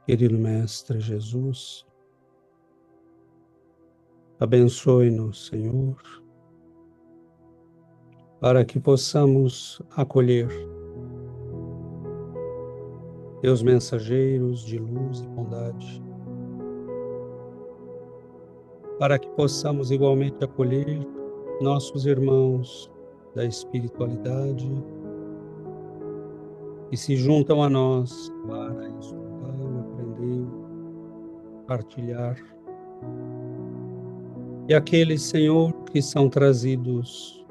Querido Mestre Jesus, abençoe-nos, Senhor, para que possamos acolher Teus mensageiros de luz e bondade, para que possamos igualmente acolher nossos irmãos da espiritualidade que se juntam a nós para estudar, aprender, partilhar. E aqueles, Senhor, que são trazidos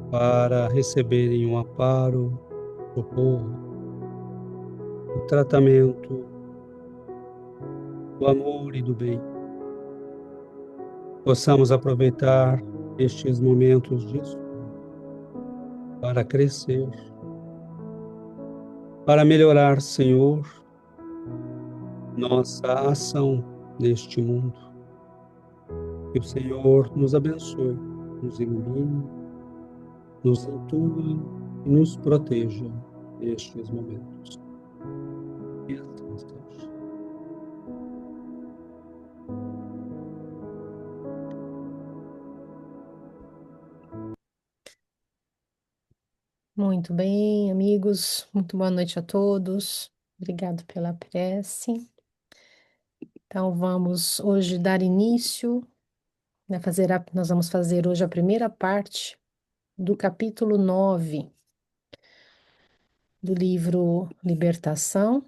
para receberem um amparo, socorro, o tratamento do amor e do bem. Possamos aproveitar estes momentos de estudo para crescer, para melhorar, Senhor, nossa ação neste mundo. Que o Senhor nos abençoe, nos ilumine, nos instrua e nos proteja nestes momentos. E assim seja. Muito bem, amigos. Muito boa noite a todos. Obrigado pela prece. Então, vamos hoje dar início, né, nós vamos fazer hoje a primeira parte do capítulo 9 do livro Libertação,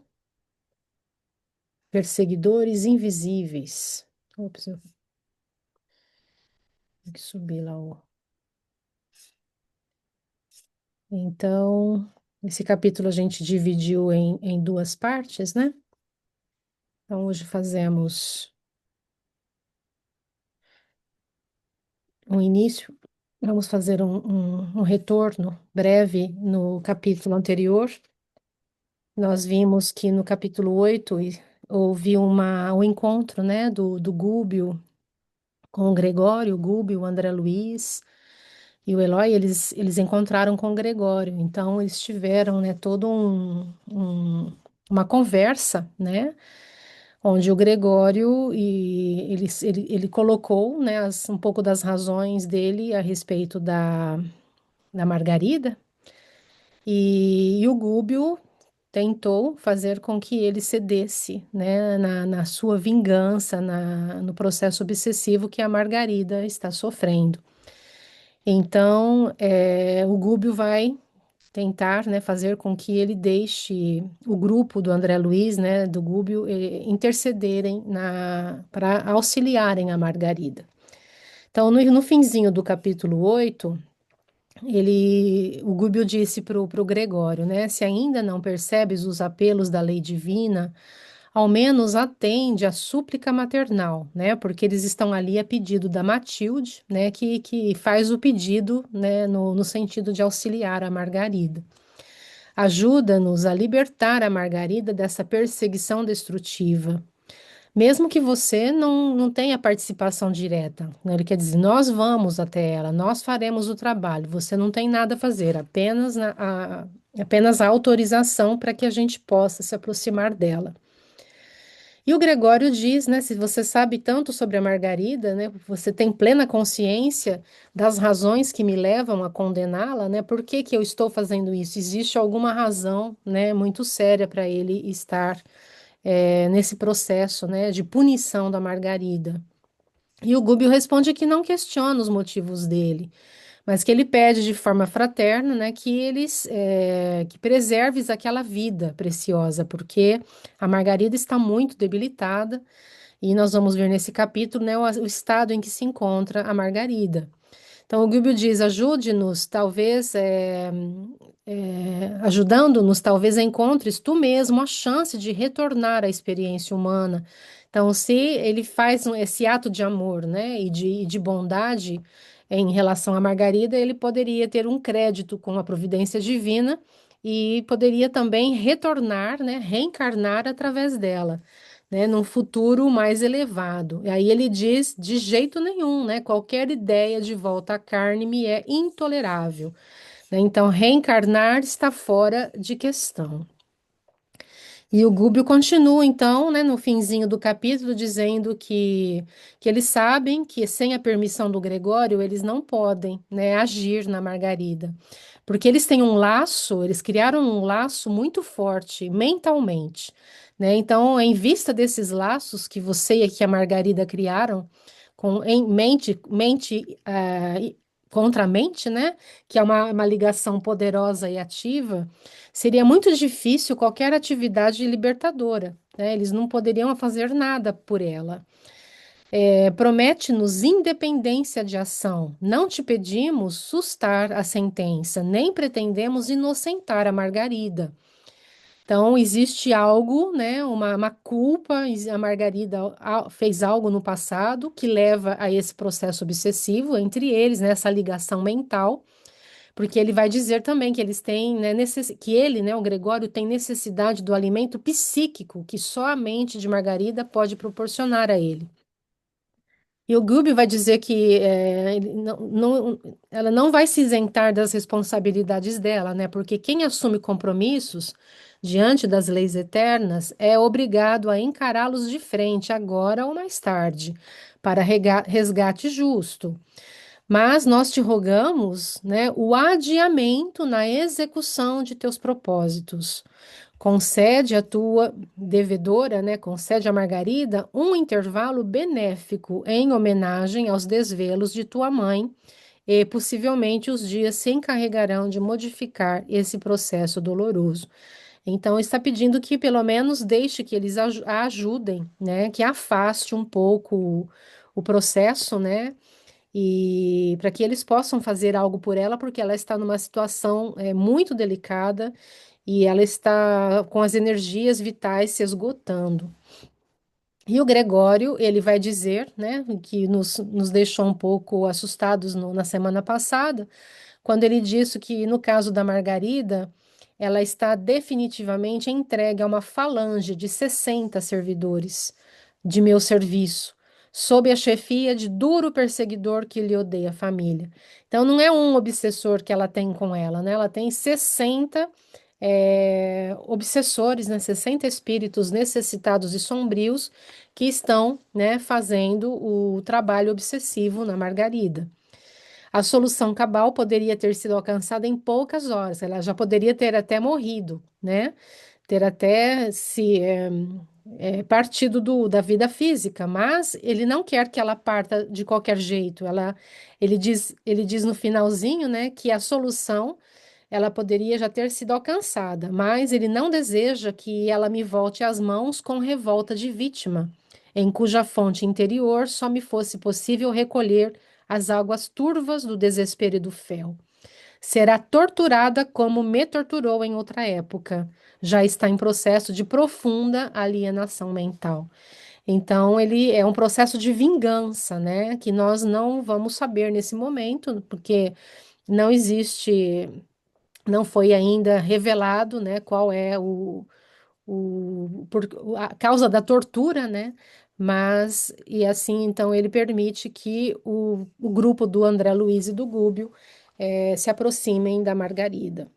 Perseguidores Invisíveis. Ops, eu tenho que subir lá o... Então, esse capítulo a gente dividiu em duas partes, né? Então, hoje fazemos um início, vamos fazer um retorno breve no capítulo anterior. Nós vimos que no capítulo 8 houve um encontro, né, do Gúbio com o Gregório, o Gúbio, o André Luiz e o Eloy, eles encontraram com o Gregório. Então, eles tiveram, né, uma conversa, né, onde o Gregório ele colocou, né, um pouco das razões dele a respeito da Margarida, e o Gúbio tentou fazer com que ele cedesse, né, na sua vingança, no processo obsessivo que a Margarida está sofrendo. Então, o Gúbio vai tentar, né, fazer com que ele deixe o grupo do André Luiz, né, do Gúbio, intercederem para auxiliarem a Margarida. Então, no finzinho do capítulo 8, o Gúbio disse para o Gregório, né, se ainda não percebes os apelos da lei divina, ao menos atende à súplica maternal, né, porque eles estão ali a pedido da Matilde, né, que faz o pedido, né, no sentido de auxiliar a Margarida. Ajuda-nos a libertar a Margarida dessa perseguição destrutiva. Mesmo que você não tenha participação direta, né? Ele quer dizer, nós vamos até ela, nós faremos o trabalho, você não tem nada a fazer, apenas a autorização para que a gente possa se aproximar dela. E o Gregório diz, né, se você sabe tanto sobre a Margarida, né, você tem plena consciência das razões que me levam a condená-la, né, por que que eu estou fazendo isso? Existe alguma razão, né, muito séria para ele estar nesse processo, né, de punição da Margarida. E o Gúbio responde que não questiona os motivos dele, mas que ele pede de forma fraterna, né, que preserves aquela vida preciosa, porque a Margarida está muito debilitada e nós vamos ver nesse capítulo, né, o estado em que se encontra a Margarida. Então, o Gúbio diz: ajude-nos, talvez, ajudando-nos, talvez encontres tu mesmo a chance de retornar à experiência humana. Então, se ele faz esse ato de amor, né, e de bondade em relação à Margarida, ele poderia ter um crédito com a providência divina e poderia também retornar, né, reencarnar através dela, né, num futuro mais elevado. E aí ele diz, de jeito nenhum, né, qualquer ideia de volta à carne me é intolerável, né? Então, reencarnar está fora de questão. E o Gúbio continua, então, né, no finzinho do capítulo, dizendo que eles sabem que sem a permissão do Gregório, eles não podem, né, agir na Margarida. Porque eles têm um laço, eles criaram um laço muito forte mentalmente, né? Então, em vista desses laços que você e que a Margarida criaram, em mente contra a mente, né? Que é uma ligação poderosa e ativa. Seria muito difícil qualquer atividade libertadora, né? Eles não poderiam fazer nada por ela. Promete-nos independência de ação. Não te pedimos sustar a sentença, nem pretendemos inocentar a Margarida. Então, existe algo, né, uma culpa, a Margarida fez algo no passado que leva a esse processo obsessivo entre eles, né, essa ligação mental. Porque ele vai dizer também que eles têm, né, que ele, né, o Gregório, tem necessidade do alimento psíquico que só a mente de Margarida pode proporcionar a ele. E o Gubbio vai dizer que ela não vai se isentar das responsabilidades dela, né? Porque quem assume compromissos diante das leis eternas é obrigado a encará-los de frente, agora ou mais tarde, para resgate justo. Mas nós te rogamos, né, o adiamento na execução de teus propósitos. Concede à tua devedora, né, concede à Margarida um intervalo benéfico em homenagem aos desvelos de tua mãe, e possivelmente os dias se encarregarão de modificar esse processo doloroso. Então, está pedindo que pelo menos deixe que eles a ajudem, né, que afaste um pouco o processo, né, e para que eles possam fazer algo por ela, porque ela está numa situação muito delicada e ela está com as energias vitais se esgotando. E o Gregório, ele vai dizer, né, que nos deixou um pouco assustados na semana passada, quando ele disse que, no caso da Margarida, ela está definitivamente entregue a uma falange de 60 servidores de meu serviço, sob a chefia de duro perseguidor que lhe odeia a família. Então, não é um obsessor que ela tem com ela, né? Ela tem 60 obsessores, né? 60 espíritos necessitados e sombrios que estão, né, fazendo o trabalho obsessivo na Margarida. A solução cabal poderia ter sido alcançada em poucas horas, ela já poderia ter até morrido, né? Ter até se partido da vida física, mas ele não quer que ela parta de qualquer jeito. Ele diz no finalzinho, né, que a solução ela poderia já ter sido alcançada, mas ele não deseja que ela me volte às mãos com revolta de vítima, em cuja fonte interior só me fosse possível recolher as águas turvas do desespero e do fel. Será torturada como me torturou em outra época. Já está em processo de profunda alienação mental. Então, ele é um processo de vingança, né? Que nós não vamos saber nesse momento, porque não existe, não foi ainda revelado, né, qual é a causa da tortura, né? Mas, e assim, então, ele permite que o grupo do André Luiz e do Gúbio se aproximem da Margarida.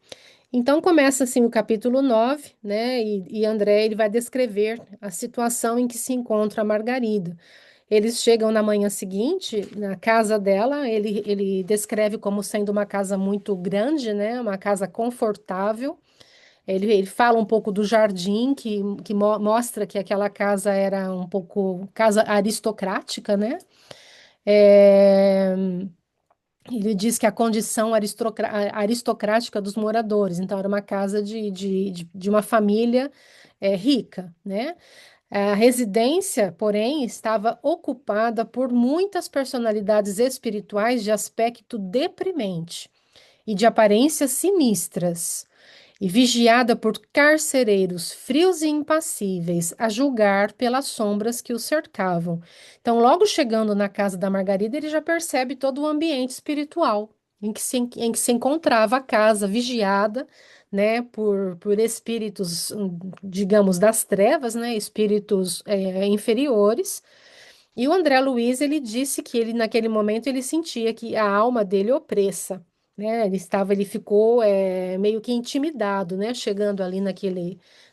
Então, começa assim o capítulo 9, né? E André ele vai descrever a situação em que se encontra a Margarida. Eles chegam na manhã seguinte, na casa dela, ele descreve como sendo uma casa muito grande, né? Uma casa confortável. Ele fala um pouco do jardim, que mostra que aquela casa era um pouco casa aristocrática, né? É, ele diz que a condição aristocrática dos moradores, então era uma casa de uma família rica, né? A residência, porém, estava ocupada por muitas personalidades espirituais de aspecto deprimente e de aparências sinistras e vigiada por carcereiros frios e impassíveis, a julgar pelas sombras que o cercavam. Então, logo chegando na casa da Margarida, ele já percebe todo o ambiente espiritual em que se encontrava a casa, vigiada, né, por espíritos, digamos, das trevas, né, espíritos inferiores. E o André Luiz, ele disse que ele, naquele momento, ele sentia que a alma dele opressa, né? Ele ficou meio que intimidado, né? Chegando ali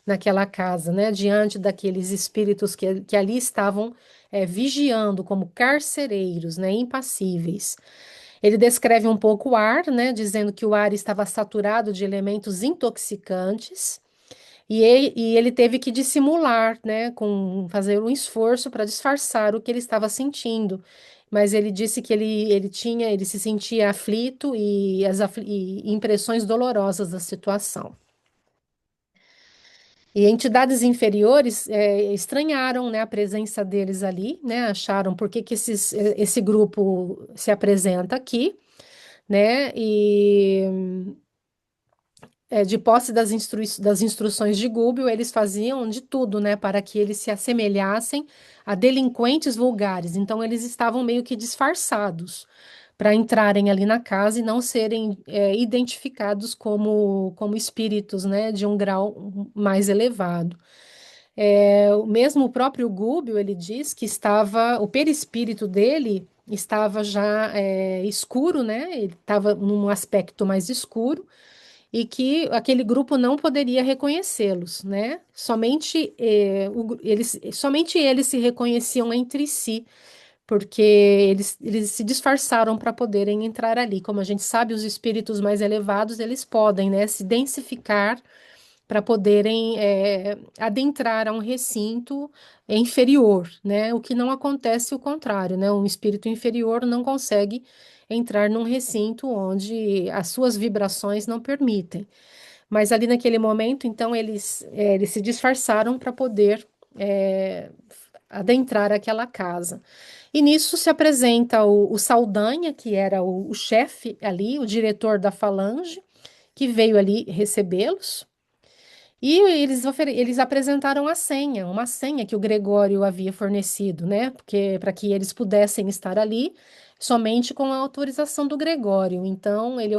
naquela casa, né? Diante daqueles espíritos que ali estavam vigiando como carcereiros, né? Impassíveis. Ele descreve um pouco o ar, né? Dizendo que o ar estava saturado de elementos intoxicantes. E ele teve que dissimular, né, fazer um esforço para disfarçar o que ele estava sentindo. Mas ele disse que ele se sentia aflito e impressões dolorosas da situação. E entidades inferiores estranharam, né, a presença deles ali, né, acharam por que que esse grupo se apresenta aqui, né, de posse das instruções de Gúbio, eles faziam de tudo, né, para que eles se assemelhassem a delinquentes vulgares. Então, eles estavam meio que disfarçados para entrarem ali na casa e não serem identificados como espíritos, né, de um grau mais elevado. Mesmo o próprio Gúbio, ele diz que o perispírito dele estava já escuro, né, ele estava num aspecto mais escuro e que aquele grupo não poderia reconhecê-los, né? Somente eles se reconheciam entre si, porque eles se disfarçaram para poderem entrar ali. Como a gente sabe, os espíritos mais elevados, eles podem, né, se densificar para poderem adentrar a um recinto inferior, né? O que não acontece o contrário, né? Um espírito inferior não consegue entrar num recinto onde as suas vibrações não permitem. Mas ali naquele momento, então, eles se disfarçaram para poder adentrar aquela casa. E nisso se apresenta o Saldanha, que era o chefe ali, o diretor da falange, que veio ali recebê-los. E eles apresentaram a senha, uma senha que o Gregório havia fornecido, né? Porque para que eles pudessem estar ali somente com a autorização do Gregório. Então ele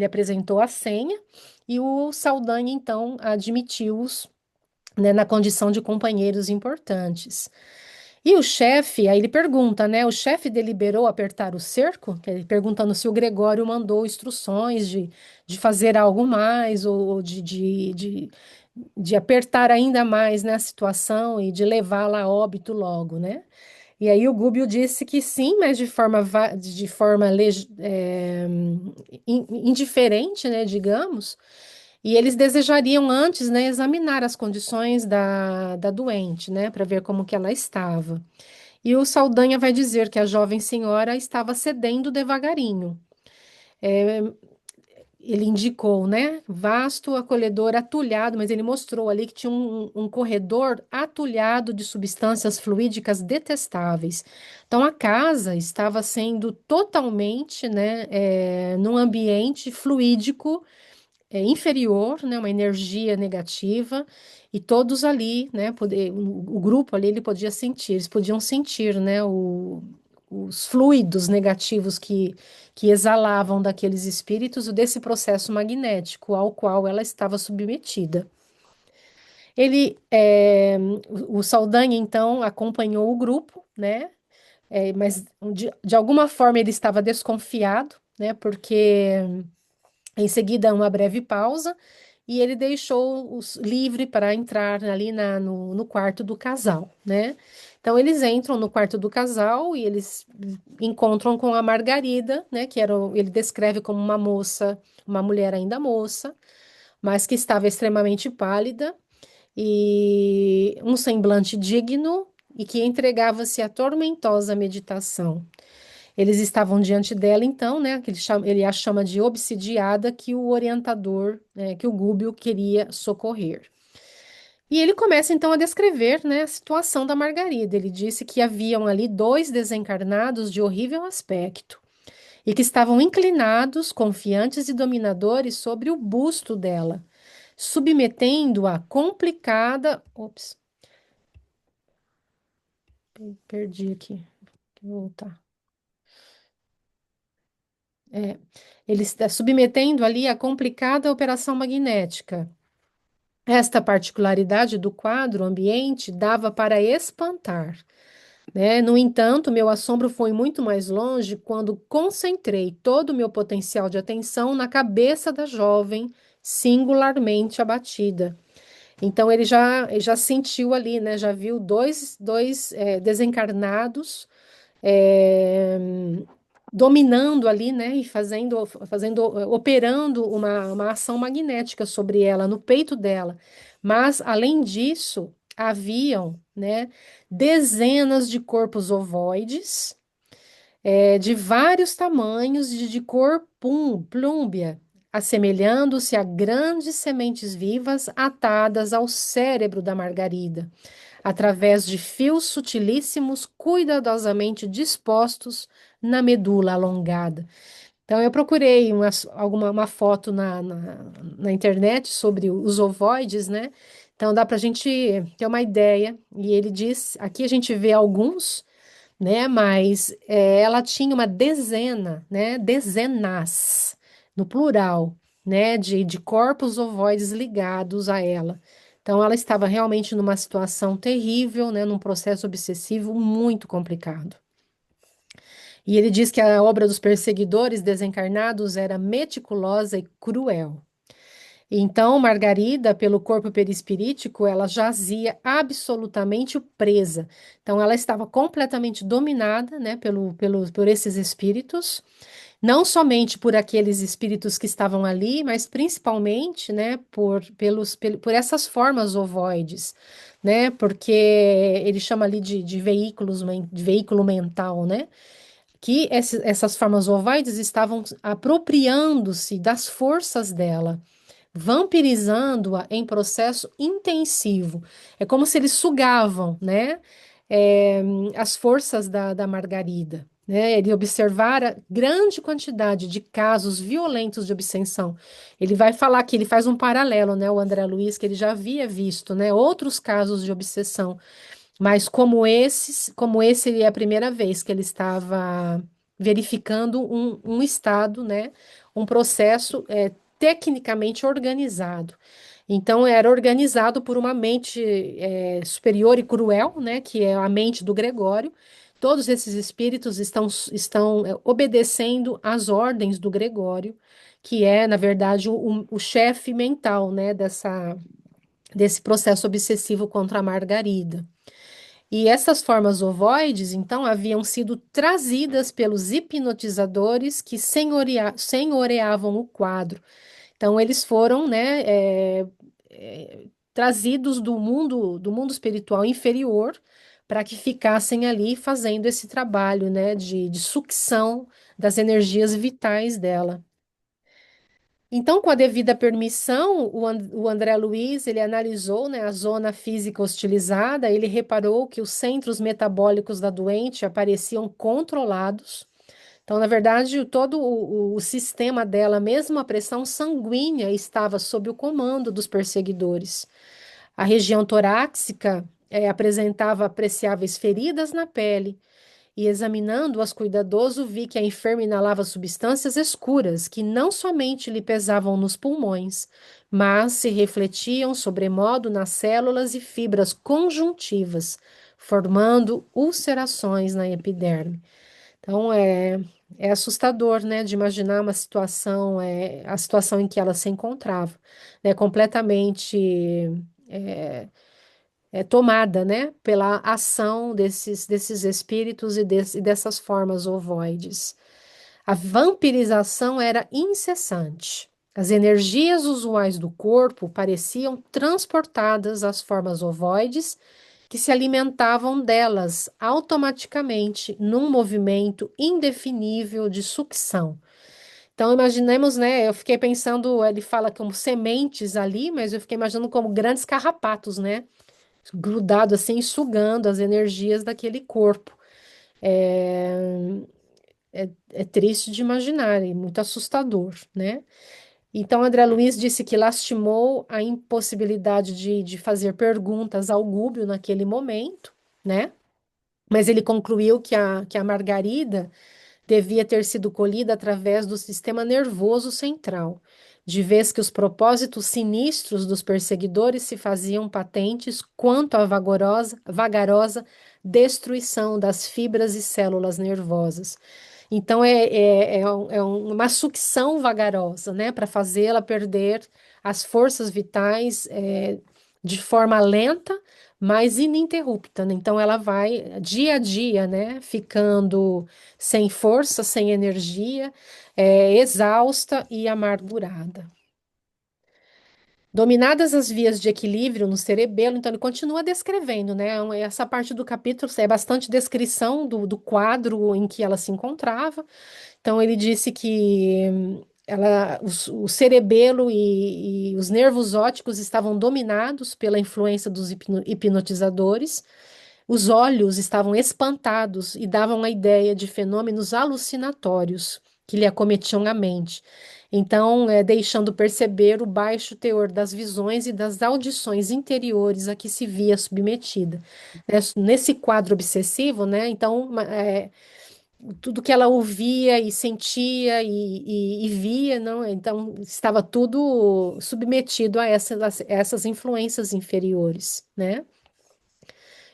apresentou a senha e o Saldanha então admitiu-os, né, na condição de companheiros importantes. E o chefe, aí ele pergunta, né? O chefe deliberou apertar o cerco, perguntando se o Gregório mandou instruções de fazer algo mais ou de apertar ainda mais, né, a situação e de levá-la a óbito logo, né? E aí o Gúbio disse que sim, mas de forma indiferente, né, digamos, e eles desejariam antes, né, examinar as condições da doente, né, para ver como que ela estava. E o Saldanha vai dizer que a jovem senhora estava cedendo devagarinho. É, Ele indicou, né? Vasto acolhedor atulhado, mas ele mostrou ali que tinha um corredor atulhado de substâncias fluídicas detestáveis. Então a casa estava sendo totalmente, né, num ambiente fluídico inferior, né, uma energia negativa, e todos ali, né, o grupo ali, ele podia sentir, eles podiam sentir, né, os fluidos negativos que exalavam daqueles espíritos desse processo magnético ao qual ela estava submetida. O Saldanha, então, acompanhou o grupo, né, mas de alguma forma ele estava desconfiado, né, porque em seguida, uma breve pausa, e ele deixou-os livre para entrar ali no quarto do casal, né? Então, eles entram no quarto do casal e eles encontram com a Margarida, né? Ele descreve como uma moça, uma mulher ainda moça, mas que estava extremamente pálida e um semblante digno e que entregava-se à tormentosa meditação. Eles estavam diante dela, então, né, ele a chama de obsidiada, que o orientador, né, que o Gúbio queria socorrer. E ele começa então a descrever, né, a situação da Margarida. Ele disse que haviam ali dois desencarnados de horrível aspecto e que estavam inclinados, confiantes e dominadores sobre o busto dela, submetendo-a complicada. Ops, perdi aqui. Vou voltar. É, ele está submetendo ali a complicada operação magnética. Esta particularidade do quadro ambiente dava para espantar, né? No entanto, meu assombro foi muito mais longe quando concentrei todo o meu potencial de atenção na cabeça da jovem, singularmente abatida. Então ele já sentiu ali, né? Já viu dois desencarnados é, dominando ali, né? E operando uma ação magnética sobre ela, no peito dela. Mas, além disso, haviam, né, dezenas de corpos ovoides, de vários tamanhos, de cor plúmbia, assemelhando-se a grandes sementes vivas atadas ao cérebro da Margarida, através de fios sutilíssimos cuidadosamente dispostos na medula alongada. Então, eu procurei uma foto na internet sobre os ovoides, né? Então, dá para a gente ter uma ideia. E ele diz: aqui a gente vê alguns, né? Mas ela tinha uma dezena, né? Dezenas, no plural, né? De corpos ovoides ligados a ela. Então, ela estava realmente numa situação terrível, né? Num processo obsessivo muito complicado. E ele diz que a obra dos perseguidores desencarnados era meticulosa e cruel. Então, Margarida, pelo corpo perispirítico, ela jazia absolutamente presa. Então, ela estava completamente dominada, né, por esses espíritos, não somente por aqueles espíritos que estavam ali, mas principalmente, né, por essas formas ovoides, né, porque ele chama ali de de veículo mental, né, que essas formas ovoides estavam apropriando-se das forças dela, vampirizando-a em processo intensivo. É como se eles sugavam, né, é, as forças da Margarida. Né? Ele observara grande quantidade de casos violentos de obsessão. Ele vai falar que ele faz um paralelo, né, o André Luiz, que ele já havia visto, né, outros casos de obsessão, mas como esse é a primeira vez que ele estava verificando um estado, né, um processo tecnicamente organizado. Então, era organizado por uma mente superior e cruel, né, que é a mente do Gregório. Todos esses espíritos estão obedecendo às ordens do Gregório, que é, na verdade, o chefe mental, né, desse processo obsessivo contra a Margarida. E essas formas ovoides, então, haviam sido trazidas pelos hipnotizadores que senhoreavam o quadro. Então, eles foram, né, trazidos do mundo espiritual inferior para que ficassem ali fazendo esse trabalho, né, de sucção das energias vitais dela. Então, com a devida permissão, o André Luiz, ele analisou, né, a zona física hostilizada, ele reparou que os centros metabólicos da doente apareciam controlados. Então, na verdade, todo o sistema dela, mesmo a pressão sanguínea, estava sob o comando dos perseguidores. A região torácica, apresentava apreciáveis feridas na pele, e examinando-as cuidadoso, vi que a enferma inalava substâncias escuras que não somente lhe pesavam nos pulmões, mas se refletiam sobremodo nas células e fibras conjuntivas, formando ulcerações na epiderme. Então, é assustador, né, de imaginar uma situação, a situação em que ela se encontrava, né, completamente é, tomada, né, pela ação desses espíritos e dessas formas ovoides. A vampirização era incessante. As energias usuais do corpo pareciam transportadas às formas ovoides, que se alimentavam delas automaticamente num movimento indefinível de sucção. Então, imaginemos, né? Eu fiquei pensando, ele fala como sementes ali, mas eu fiquei imaginando como grandes carrapatos, né? Grudado assim, sugando as energias daquele corpo. É, é triste de imaginar e muito assustador, né? Então, André Luiz disse que lastimou a impossibilidade de fazer perguntas ao Gúbio naquele momento, né? Mas ele concluiu que a Margarida devia ter sido colhida através do sistema nervoso central, de vez que os propósitos sinistros dos perseguidores se faziam patentes quanto à vagarosa destruição das fibras e células nervosas. Então, uma sucção vagarosa, né, para fazê-la perder as forças vitais, de forma lenta, mas ininterrupta, né? Então, ela vai dia a dia, né, ficando sem força, sem energia, exausta e amargurada. Dominadas as vias de equilíbrio no cerebelo, então ele continua descrevendo, né? Essa parte do capítulo é bastante descrição do quadro em que ela se encontrava. Então ele disse que o cerebelo e os nervos ópticos estavam dominados pela influência dos hipnotizadores. Os olhos estavam espantados e davam a ideia de fenômenos alucinatórios que lhe acometiam a mente. Então, deixando perceber o baixo teor das visões e das audições interiores a que se via submetida. Nesse quadro obsessivo, né? Então, tudo que ela ouvia e sentia e via, não? Então, estava tudo submetido a essas influências inferiores, né?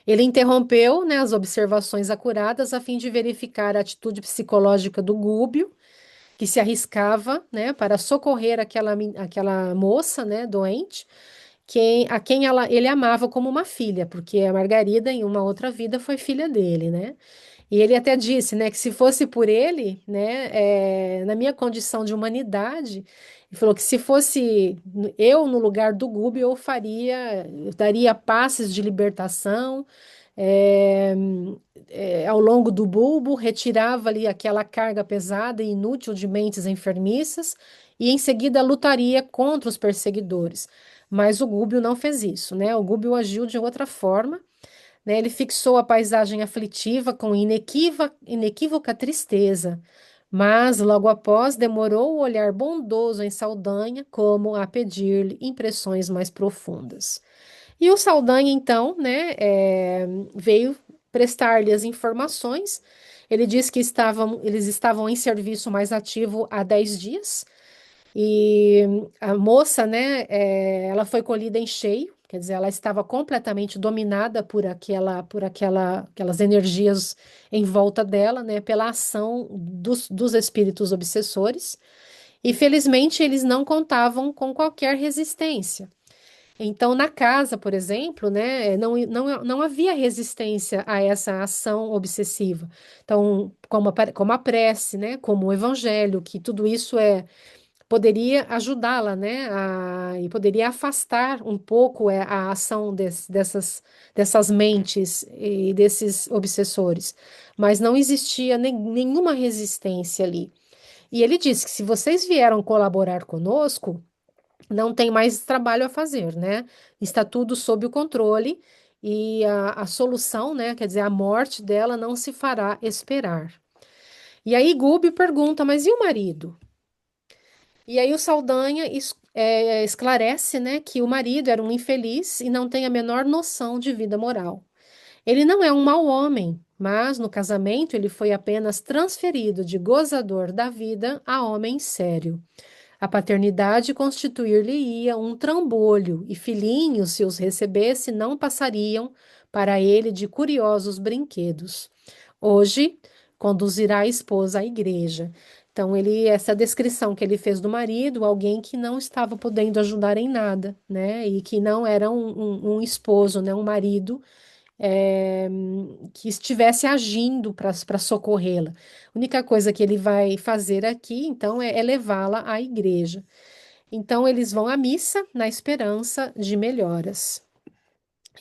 Ele interrompeu, né, as observações acuradas a fim de verificar a atitude psicológica do Gúbio, que se arriscava, né, para socorrer aquela moça, né, doente, a quem ele amava como uma filha, porque a Margarida, em uma outra vida, foi filha dele, né? E ele até disse, né, que se fosse por ele, né, na minha condição de humanidade, ele falou que se fosse eu no lugar do Gubi, eu daria passes de libertação, é, ao longo do bulbo, retirava ali aquela carga pesada e inútil de mentes enfermiças e em seguida lutaria contra os perseguidores. Mas o Gúbio não fez isso, né? O Gúbio agiu de outra forma, né? Ele fixou a paisagem aflitiva com inequívoca tristeza, mas logo após demorou o olhar bondoso em Saldanha, como a pedir-lhe impressões mais profundas. E o Saldanha, então, né, veio prestar-lhe as informações. Ele disse que eles estavam em serviço mais ativo há 10 dias, e a moça, né, ela foi colhida em cheio, quer dizer, ela estava completamente dominada aquelas energias em volta dela, né, pela ação dos espíritos obsessores. E felizmente eles não contavam com qualquer resistência. Então, na casa, por exemplo, né, não havia resistência a essa ação obsessiva. Então, como a prece, né, como o evangelho, que tudo isso poderia ajudá-la, né, e poderia afastar um pouco a ação dessas mentes e desses obsessores. Mas não existia nenhuma resistência ali. E ele disse que se vocês vieram colaborar conosco, não tem mais trabalho a fazer, né? Está tudo sob o controle e a solução, né? Quer dizer, a morte dela não se fará esperar. E aí Gubi pergunta, mas e o marido? E aí o Saldanha esclarece, né, que o marido era um infeliz e não tem a menor noção de vida moral. Ele não é um mau homem, mas no casamento ele foi apenas transferido de gozador da vida a homem sério. A paternidade constituir-lhe-ia um trambolho, e filhinhos, se os recebesse, não passariam para ele de curiosos brinquedos. Hoje, conduzirá a esposa à igreja. Então, essa descrição que ele fez do marido, alguém que não estava podendo ajudar em nada, né? E que não era um esposo, né? Um marido é, que estivesse agindo para socorrê-la. A única coisa que ele vai fazer aqui, então, é levá-la à igreja. Então, eles vão à missa na esperança de melhoras.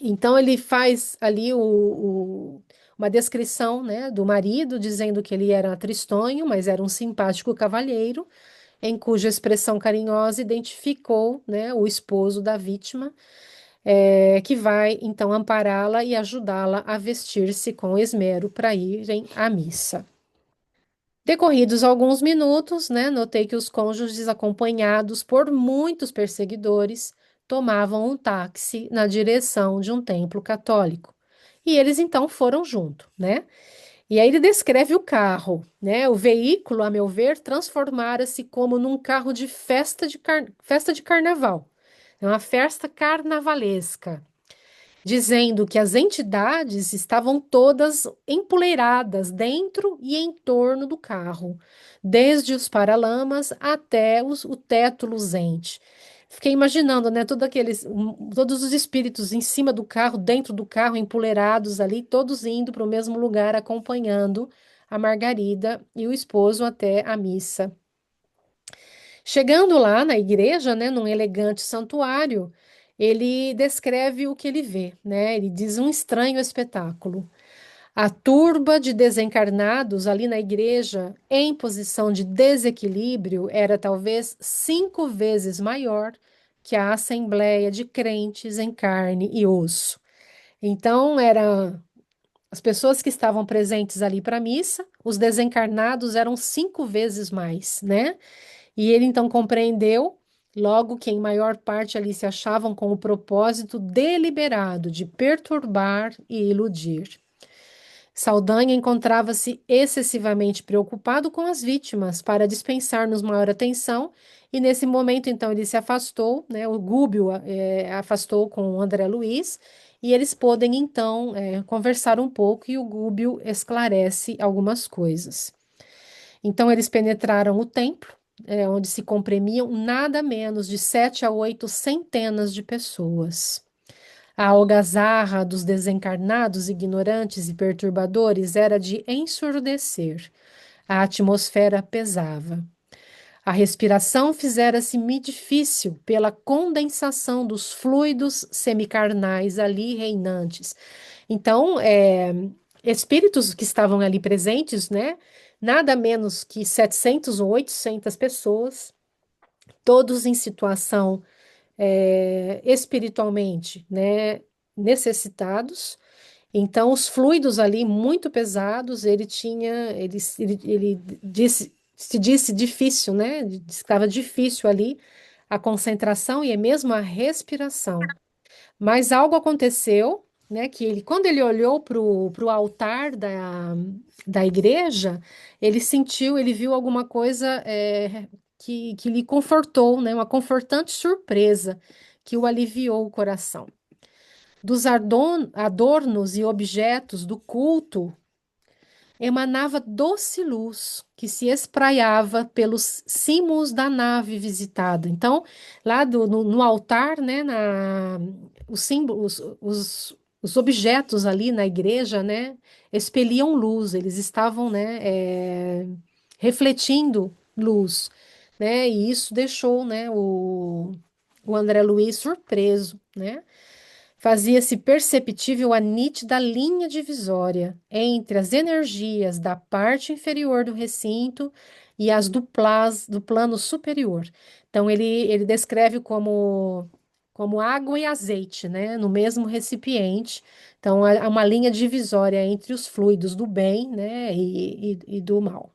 Então, ele faz ali uma descrição, né, do marido, dizendo que ele era tristonho, mas era um simpático cavalheiro, em cuja expressão carinhosa identificou, né, o esposo da vítima, que vai então ampará-la e ajudá-la a vestir-se com esmero para irem à missa. Decorridos alguns minutos, né, notei que os cônjuges, acompanhados por muitos perseguidores, tomavam um táxi na direção de um templo católico. E eles então foram junto, né? E aí ele descreve o carro, né? O veículo, a meu ver, transformara-se como num carro de festa de carnaval. É uma festa carnavalesca. dizendo que as entidades estavam todas empoleiradas dentro e em torno do carro, desde os paralamas até o teto luzente. Fiquei imaginando, né, todos os espíritos em cima do carro, dentro do carro, empoleirados ali, todos indo para o mesmo lugar, acompanhando a Margarida e o esposo até a missa. Chegando lá na igreja, né, num elegante santuário, ele descreve o que ele vê, né? Ele diz um estranho espetáculo. A turba de desencarnados ali na igreja, em posição de desequilíbrio, era talvez 5 vezes maior que a assembleia de crentes em carne e osso. Então, era as pessoas que estavam presentes ali para a missa, os desencarnados eram 5 vezes mais, né? E ele então compreendeu, logo que em maior parte ali se achavam com o propósito deliberado de perturbar e iludir. Saldanha encontrava-se excessivamente preocupado com as vítimas para dispensar-nos maior atenção, e nesse momento, então, ele se afastou, né? O Gúbio afastou com o André Luiz, e eles podem, então, conversar um pouco, e o Gúbio esclarece algumas coisas. Então, eles penetraram o templo, onde se comprimiam nada menos de 7 a 8 centenas de pessoas. A algazarra dos desencarnados, ignorantes e perturbadores era de ensurdecer. A atmosfera pesava. A respiração fizera-se-me difícil pela condensação dos fluidos semicarnais ali reinantes. Então, espíritos que estavam ali presentes, né? Nada menos que 700 ou 800 pessoas, todos em situação espiritualmente, né, necessitados. Então, os fluidos ali muito pesados, ele disse, se disse difícil, né? Disse que estava difícil ali a concentração e mesmo a respiração. Mas algo aconteceu, né? Que ele, quando ele olhou para o altar da igreja, ele sentiu, ele viu alguma coisa que lhe confortou, né? Uma confortante surpresa que o aliviou o coração. Dos adornos e objetos do culto emanava doce luz que se espraiava pelos cimos da nave visitada. Então, lá no altar, né, os símbolos, os objetos ali na igreja, né, expeliam luz, eles estavam, né, refletindo luz, né, e isso deixou, né, o André Luiz surpreso, né? Fazia-se perceptível a nítida linha divisória entre as energias da parte inferior do recinto e as do plano superior. Então, ele descreve como água e azeite, né, no mesmo recipiente. Então, há uma linha divisória entre os fluidos do bem, né, e do mal.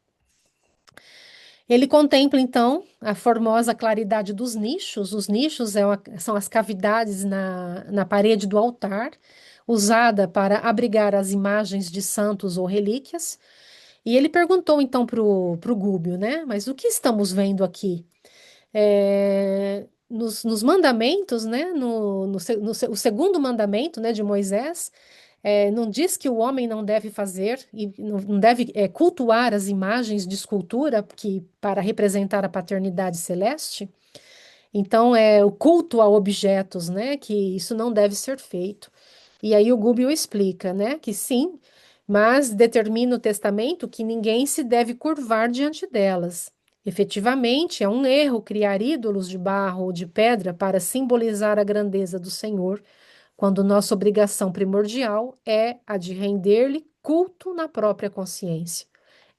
Ele contempla, então, a formosa claridade dos nichos. Os nichos são as cavidades na parede do altar, usada para abrigar as imagens de santos ou relíquias. E ele perguntou, então, para o Gúbio, né? Mas o que estamos vendo aqui? Nos mandamentos, né? O segundo mandamento, né, de Moisés, não diz que o homem não deve fazer e não deve cultuar as imagens de escultura para representar a paternidade celeste. Então, é o culto a objetos, né? Que isso não deve ser feito. E aí o Gubbio explica, né? Que sim, mas determina o testamento que ninguém se deve curvar diante delas. Efetivamente, é um erro criar ídolos de barro ou de pedra para simbolizar a grandeza do Senhor, quando nossa obrigação primordial é a de render-lhe culto na própria consciência.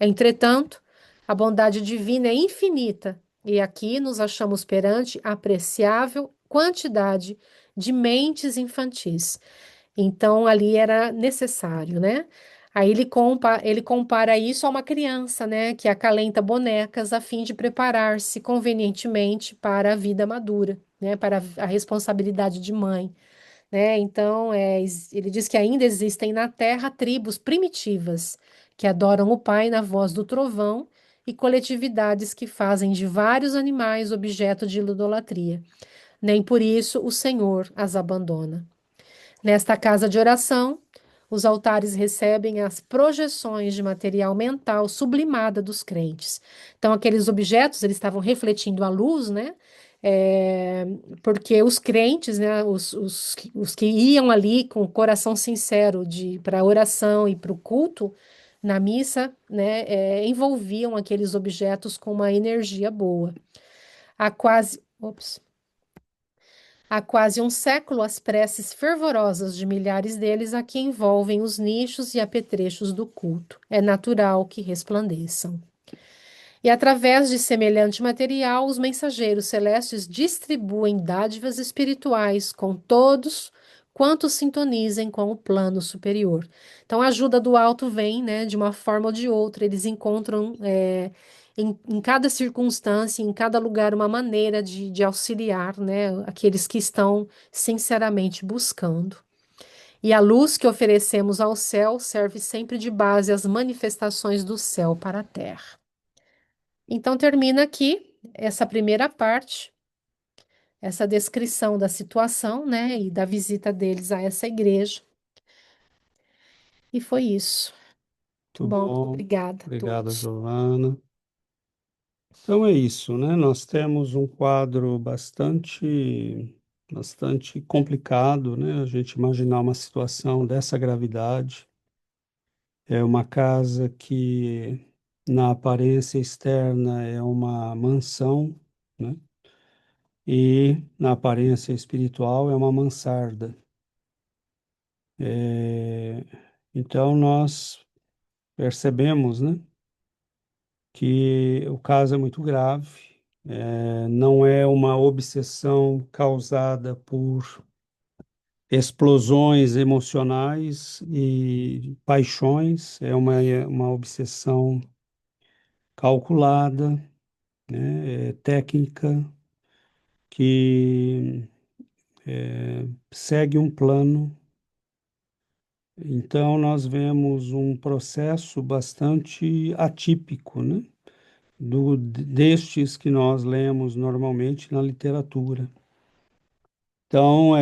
Entretanto, a bondade divina é infinita, e aqui nos achamos perante a apreciável quantidade de mentes infantis. Então, ali era necessário, né? Aí ele compara isso a uma criança, né, que acalenta bonecas a fim de preparar-se convenientemente para a vida madura, né, para a responsabilidade de mãe, né? Então, ele diz que ainda existem na Terra tribos primitivas que adoram o Pai na voz do trovão e coletividades que fazem de vários animais objeto de idolatria. Nem por isso o Senhor as abandona. Nesta casa de oração, os altares recebem as projeções de material mental sublimada dos crentes. Então, aqueles objetos, eles estavam refletindo a luz, né? É, porque os crentes, né, os que iam ali com o coração sincero para a oração e para o culto na missa, né, envolviam aqueles objetos com uma energia boa. Há quase, ops, Há quase um século, as preces fervorosas de milhares deles aqui envolvem os nichos e apetrechos do culto. É natural que resplandeçam. E através de semelhante material, os mensageiros celestes distribuem dádivas espirituais com todos quantos sintonizem com o plano superior. Então, a ajuda do alto vem, né, de uma forma ou de outra. Eles encontram em cada circunstância, em cada lugar, uma maneira de auxiliar, né, aqueles que estão sinceramente buscando. E a luz que oferecemos ao céu serve sempre de base às manifestações do céu para a terra. Então, termina aqui essa primeira parte, essa descrição da situação, né, e da visita deles a essa igreja. E foi isso. Muito Bom, bom. obrigada a Obrigado, todos. Giovana. Então é isso, né? Nós temos um quadro bastante complicado, né? A gente imaginar uma situação dessa gravidade. É uma casa que, na aparência externa, é uma mansão, né? E na aparência espiritual é uma mansarda. É, então nós percebemos, né, que o caso é muito grave. Não é uma obsessão causada por explosões emocionais e paixões, uma obsessão calculada, né, técnica, que segue um plano. Então, nós vemos um processo bastante atípico, né, destes que nós lemos normalmente na literatura. Então,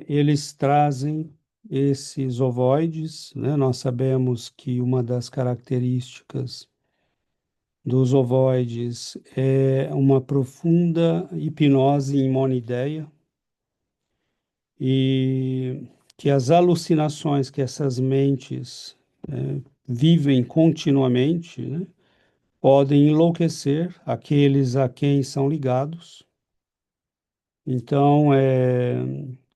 eles trazem esses ovoides, né? Nós sabemos que uma das características dos ovoides é uma profunda hipnose em monoideia e que as alucinações que essas mentes vivem continuamente, né, podem enlouquecer aqueles a quem são ligados. Então,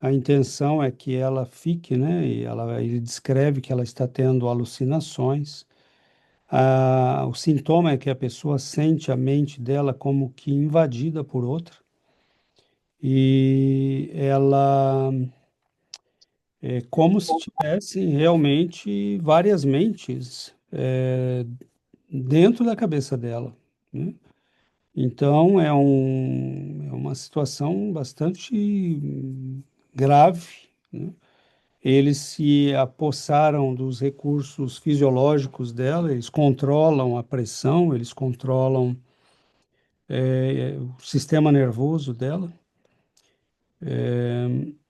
a intenção é que ela fique, né? Ele descreve que ela está tendo alucinações. O sintoma é que a pessoa sente a mente dela como que invadida por outra e ela é como se tivesse realmente várias mentes dentro da cabeça dela, né? Então, é uma situação bastante grave, né? Eles se apossaram dos recursos fisiológicos dela, eles controlam a pressão, eles controlam o sistema nervoso dela.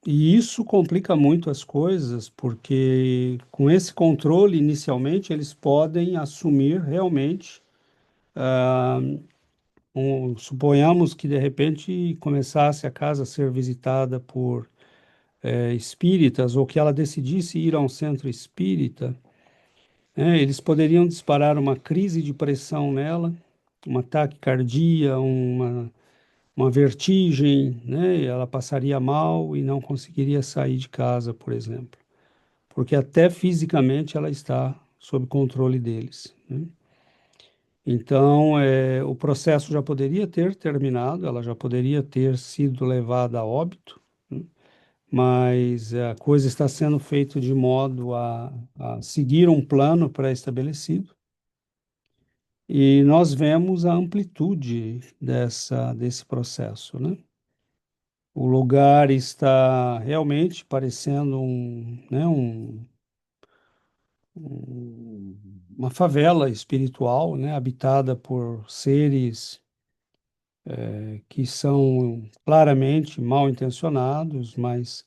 E isso complica muito as coisas, porque com esse controle, inicialmente, eles podem assumir realmente, suponhamos que de repente começasse a casa a ser visitada por espíritas, ou que ela decidisse ir a um centro espírita. Eles poderiam disparar uma crise de pressão nela, um ataque cardíaco, uma vertigem, né? E ela passaria mal e não conseguiria sair de casa, por exemplo, porque até fisicamente ela está sob controle deles, né? Então, o processo já poderia ter terminado, ela já poderia ter sido levada a óbito, né? Mas a coisa está sendo feita de modo a seguir um plano pré-estabelecido. E nós vemos a amplitude desse processo, né? O lugar está realmente parecendo né, uma favela espiritual, né? Habitada por seres que são claramente mal intencionados, mas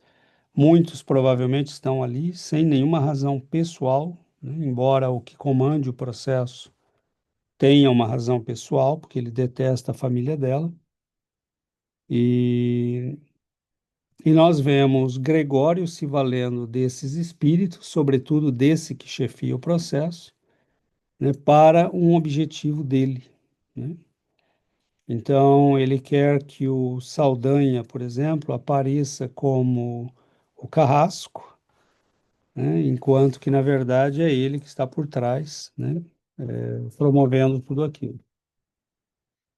Muitos provavelmente estão ali sem nenhuma razão pessoal, né? Embora o que comande o processo tenha uma razão pessoal, porque ele detesta a família dela. E, e nós vemos Gregório se valendo desses espíritos, sobretudo desse que chefia o processo, né, para um objetivo dele, né? Então, ele quer que o Saldanha, por exemplo, apareça como o carrasco, né, enquanto que, na verdade, é ele que está por trás, né, promovendo tudo aquilo.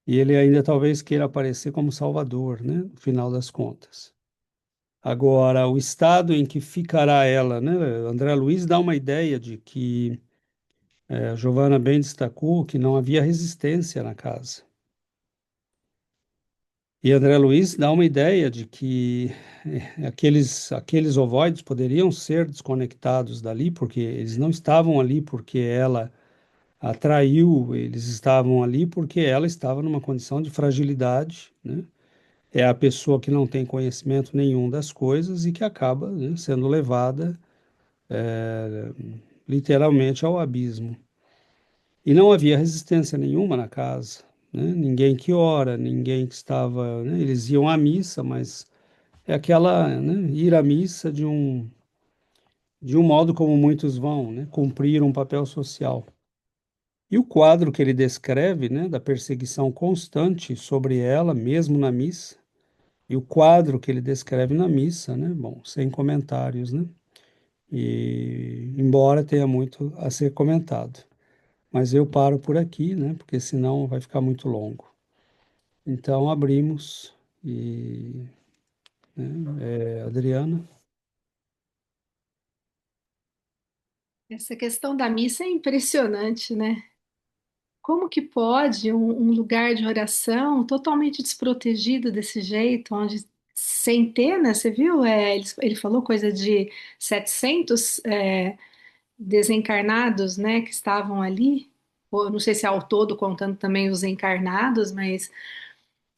E ele ainda talvez queira aparecer como salvador, né, no final das contas. Agora, o estado em que ficará ela, né? André Luiz dá uma ideia de que a Giovana bem destacou que não havia resistência na casa. E André Luiz dá uma ideia de que aqueles ovoides poderiam ser desconectados dali, porque eles não estavam ali porque ela atraiu, eles estavam ali porque ela estava numa condição de fragilidade, né? É a pessoa que não tem conhecimento nenhum das coisas e que acaba, né, sendo levada literalmente ao abismo. E não havia resistência nenhuma na casa, né? Ninguém que ora, ninguém que estava, né? Eles iam à missa, mas é aquela, né, ir à missa de um modo como muitos vão, né, cumprir um papel social. E o quadro que ele descreve, né, da perseguição constante sobre ela, mesmo na missa, e o quadro que ele descreve na missa, né, bom, sem comentários, né, e embora tenha muito a ser comentado. Mas eu paro por aqui, né, porque senão vai ficar muito longo. Então abrimos e, Adriana. Essa questão da missa é impressionante, né? Como que pode um lugar de oração totalmente desprotegido desse jeito, onde centenas, você viu? Ele falou coisa de 700 desencarnados, né, que estavam ali. Ou, não sei se é ao todo contando também os encarnados, mas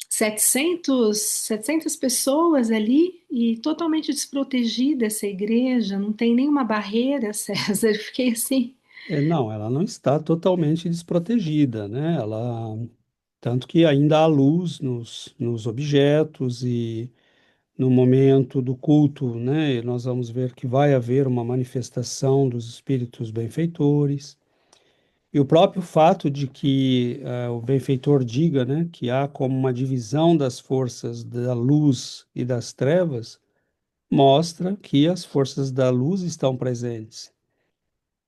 700 pessoas ali e totalmente desprotegida essa igreja, não tem nenhuma barreira, César. Eu fiquei assim. Não, ela não está totalmente desprotegida, né? Tanto que ainda há luz nos objetos e no momento do culto, né? Nós vamos ver que vai haver uma manifestação dos espíritos benfeitores. E o próprio fato de que o benfeitor diga, né, que há como uma divisão das forças da luz e das trevas, mostra que as forças da luz estão presentes.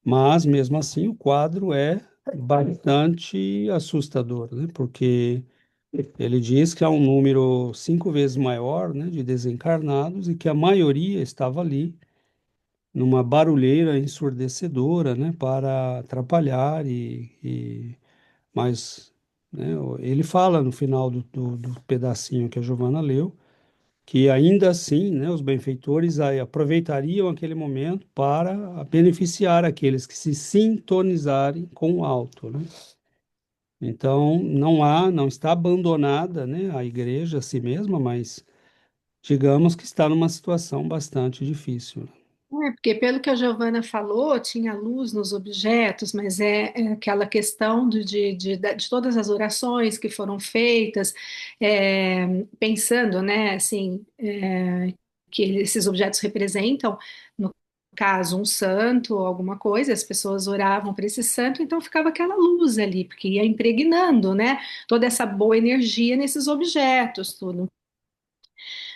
Mas, mesmo assim, o quadro é bastante assustador, né? Porque ele diz que há um número 5 vezes maior, né, de desencarnados e que a maioria estava ali numa barulheira ensurdecedora, né, para atrapalhar mas, né, ele fala no final do pedacinho que a Giovana leu que ainda assim, né, os benfeitores aí aproveitariam aquele momento para beneficiar aqueles que se sintonizarem com o alto, né? Então, não está abandonada, né, a igreja a si mesma, mas digamos que está numa situação bastante difícil. Porque pelo que a Giovana falou, tinha luz nos objetos, mas é aquela questão de todas as orações que foram feitas, pensando, né, assim, que esses objetos representam, no caso, um santo ou alguma coisa, as pessoas oravam para esse santo, então ficava aquela luz ali, porque ia impregnando, né, toda essa boa energia nesses objetos, tudo.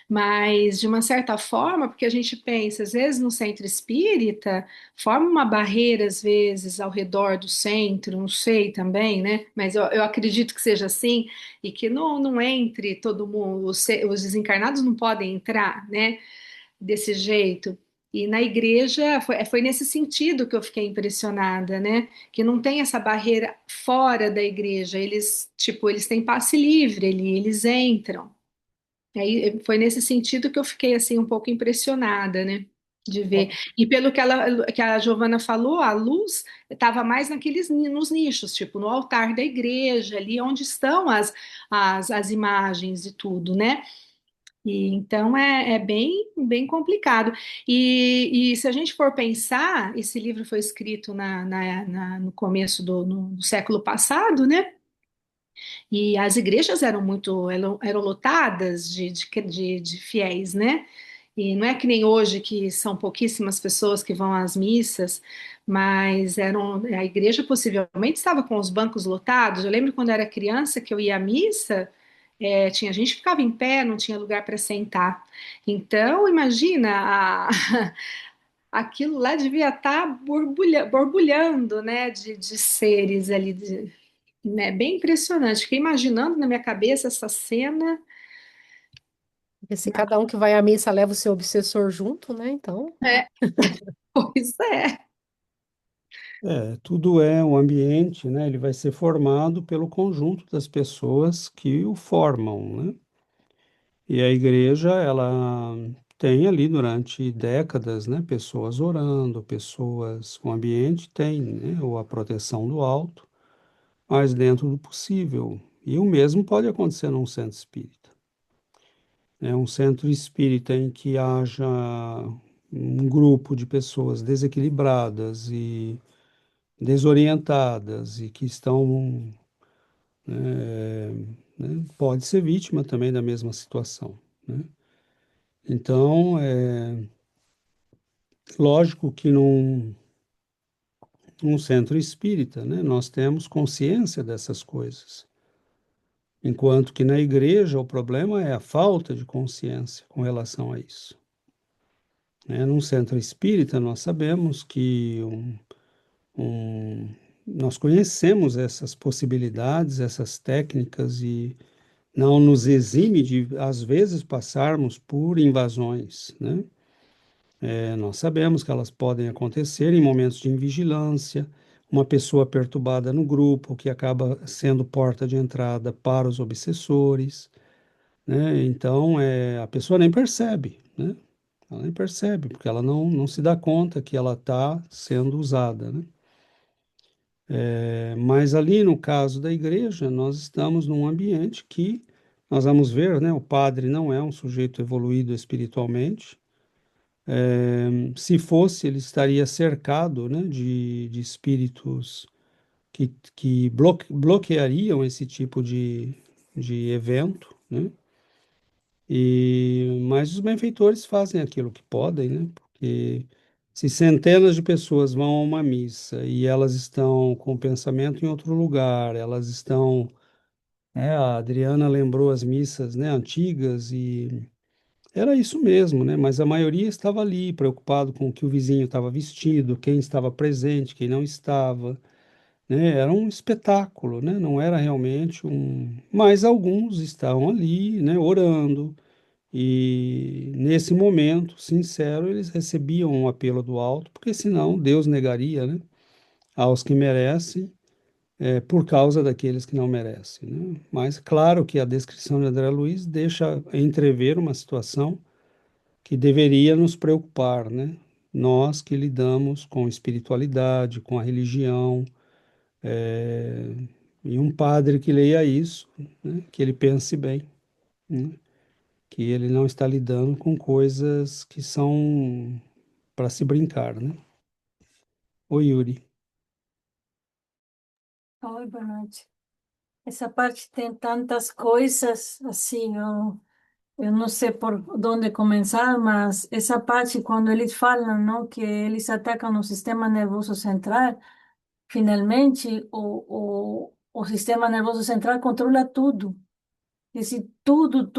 Mas, de uma certa forma, porque a gente pensa, às vezes no centro espírita, forma uma barreira, às vezes, ao redor do centro, não sei também, né? Mas eu acredito que seja assim, e que não entre todo mundo, os desencarnados não podem entrar, né? Desse jeito. E na igreja foi nesse sentido que eu fiquei impressionada, né? Que não tem essa barreira fora da igreja. Eles, tipo, eles têm passe livre, eles entram. E aí foi nesse sentido que eu fiquei assim um pouco impressionada, né, de ver. E pelo que a Giovana falou, a luz estava mais nos nichos, tipo no altar da igreja, ali onde estão as imagens e tudo, né? E então é bem complicado. E se a gente for pensar, esse livro foi escrito no começo do século passado, né? E as igrejas eram lotadas de fiéis, né? E não é que nem hoje, que são pouquíssimas pessoas que vão às missas, mas a igreja possivelmente estava com os bancos lotados. Eu lembro quando eu era criança que eu ia à missa, tinha gente que ficava em pé, não tinha lugar para sentar. Então, imagina, aquilo lá devia estar borbulhando, né, de seres ali, né, bem impressionante. Fiquei imaginando na minha cabeça essa cena. Porque se cada um que vai à missa leva o seu obsessor junto, né? Então, É, pois é. Tudo é o ambiente, né? Ele vai ser formado pelo conjunto das pessoas que o formam, né? E a igreja, ela tem ali durante décadas, né? Pessoas orando, pessoas, o ambiente tem, né? Ou a proteção do alto, mas dentro do possível. E o mesmo pode acontecer num centro espírita. É um centro espírita em que haja um grupo de pessoas desequilibradas e desorientadas e que estão, pode ser vítima também da mesma situação, né? Então, lógico que num centro espírita, né, nós temos consciência dessas coisas, enquanto que na igreja o problema é a falta de consciência com relação a isso, né? Num centro espírita nós sabemos que um, nós conhecemos essas possibilidades, essas técnicas e não nos exime de, às vezes, passarmos por invasões, né? Nós sabemos que elas podem acontecer em momentos de invigilância, uma pessoa perturbada no grupo que acaba sendo porta de entrada para os obsessores, né? Então, a pessoa nem percebe, né? Ela nem percebe, porque ela não se dá conta que ela está sendo usada, né? Mas ali no caso da igreja, nós estamos num ambiente que nós vamos ver, né? O padre não é um sujeito evoluído espiritualmente. Se fosse, ele estaria cercado, né, de espíritos que bloqueariam esse tipo de evento, né? Mas os benfeitores fazem aquilo que podem, né? Porque se centenas de pessoas vão a uma missa e elas estão com o pensamento em outro lugar, elas estão, a Adriana lembrou as missas, né, antigas e era isso mesmo, né? Mas a maioria estava ali, preocupado com o que o vizinho estava vestido, quem estava presente, quem não estava, né? Era um espetáculo, né? Não era realmente um. Mas alguns estavam ali, né? Orando. E nesse momento, sincero, eles recebiam um apelo do alto, porque senão Deus negaria, né? Aos que merecem, por causa daqueles que não merecem, né? Mas claro que a descrição de André Luiz deixa entrever uma situação que deveria nos preocupar, né? Nós que lidamos com espiritualidade, com a religião, e um padre que leia isso, né? Que ele pense bem, né? Que ele não está lidando com coisas que são para se brincar, né? Oi, Yuri. Oi, boa noite. Essa parte tem tantas coisas, assim, eu não sei por onde começar, mas essa parte, quando eles falam, não, que eles atacam o sistema nervoso central, finalmente o sistema nervoso central controla tudo. Esse tudo,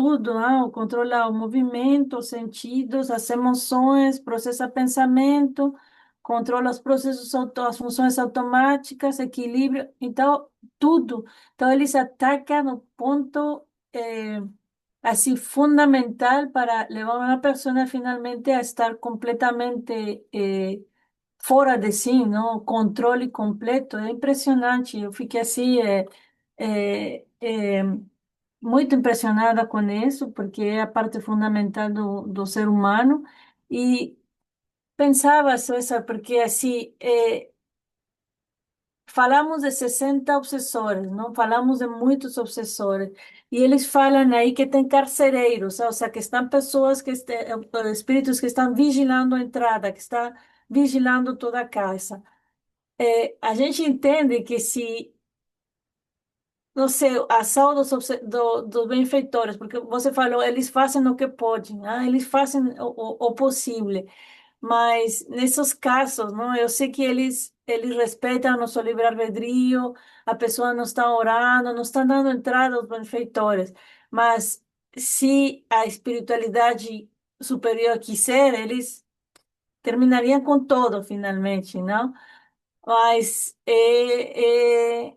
controla o movimento, os sentidos, as emoções, processa pensamento, controla os processos, as funções automáticas, equilíbrio, então, tudo. Então, eles atacam no ponto, assim, fundamental para levar uma pessoa finalmente a estar completamente, fora de si, não? Controle completo, é impressionante. Eu fiquei assim, é, é, muito impressionada com isso, porque é a parte fundamental do ser humano. E pensava, César, porque assim, falamos de 60 obsessores, não falamos de muitos obsessores. E eles falam aí que tem carcereiros, ou seja, que estão pessoas espíritos que estão vigilando a entrada, que estão vigilando toda a casa. A gente entende que se, não sei, a ação dos benfeitores, porque você falou, eles fazem o que podem, né? Eles fazem o possível. Mas nesses casos, não, eu sei que eles respeitam o nosso livre-arbítrio, a pessoa não está orando, não está dando entrada aos benfeitores, mas se a espiritualidade superior quiser, eles terminariam com todo, finalmente, não? Mas é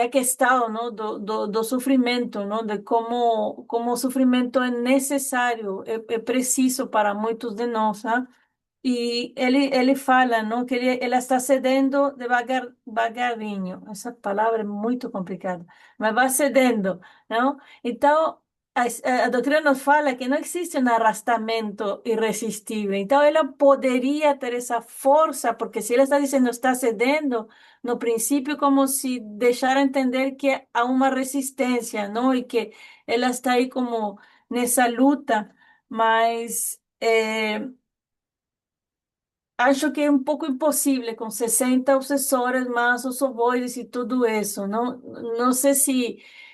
a questão, não, do sofrimento, não, de como o sofrimento é necessário, é preciso para muitos de nós, né? E ele fala, não, que ela está cedendo devagarinho. Essa palavra é muito complicada, mas vai cedendo, não? Então, a doutrina nos fala que não existe um arrastamento irresistível. Então, ela poderia ter essa força, porque se ela está dizendo está cedendo, no princípio, como se deixar entender que há uma resistência, não? E que ela está aí como nessa luta, mas acho que é um pouco impossível com 60 obsessores mais os ovoides e tudo isso. Não, não sei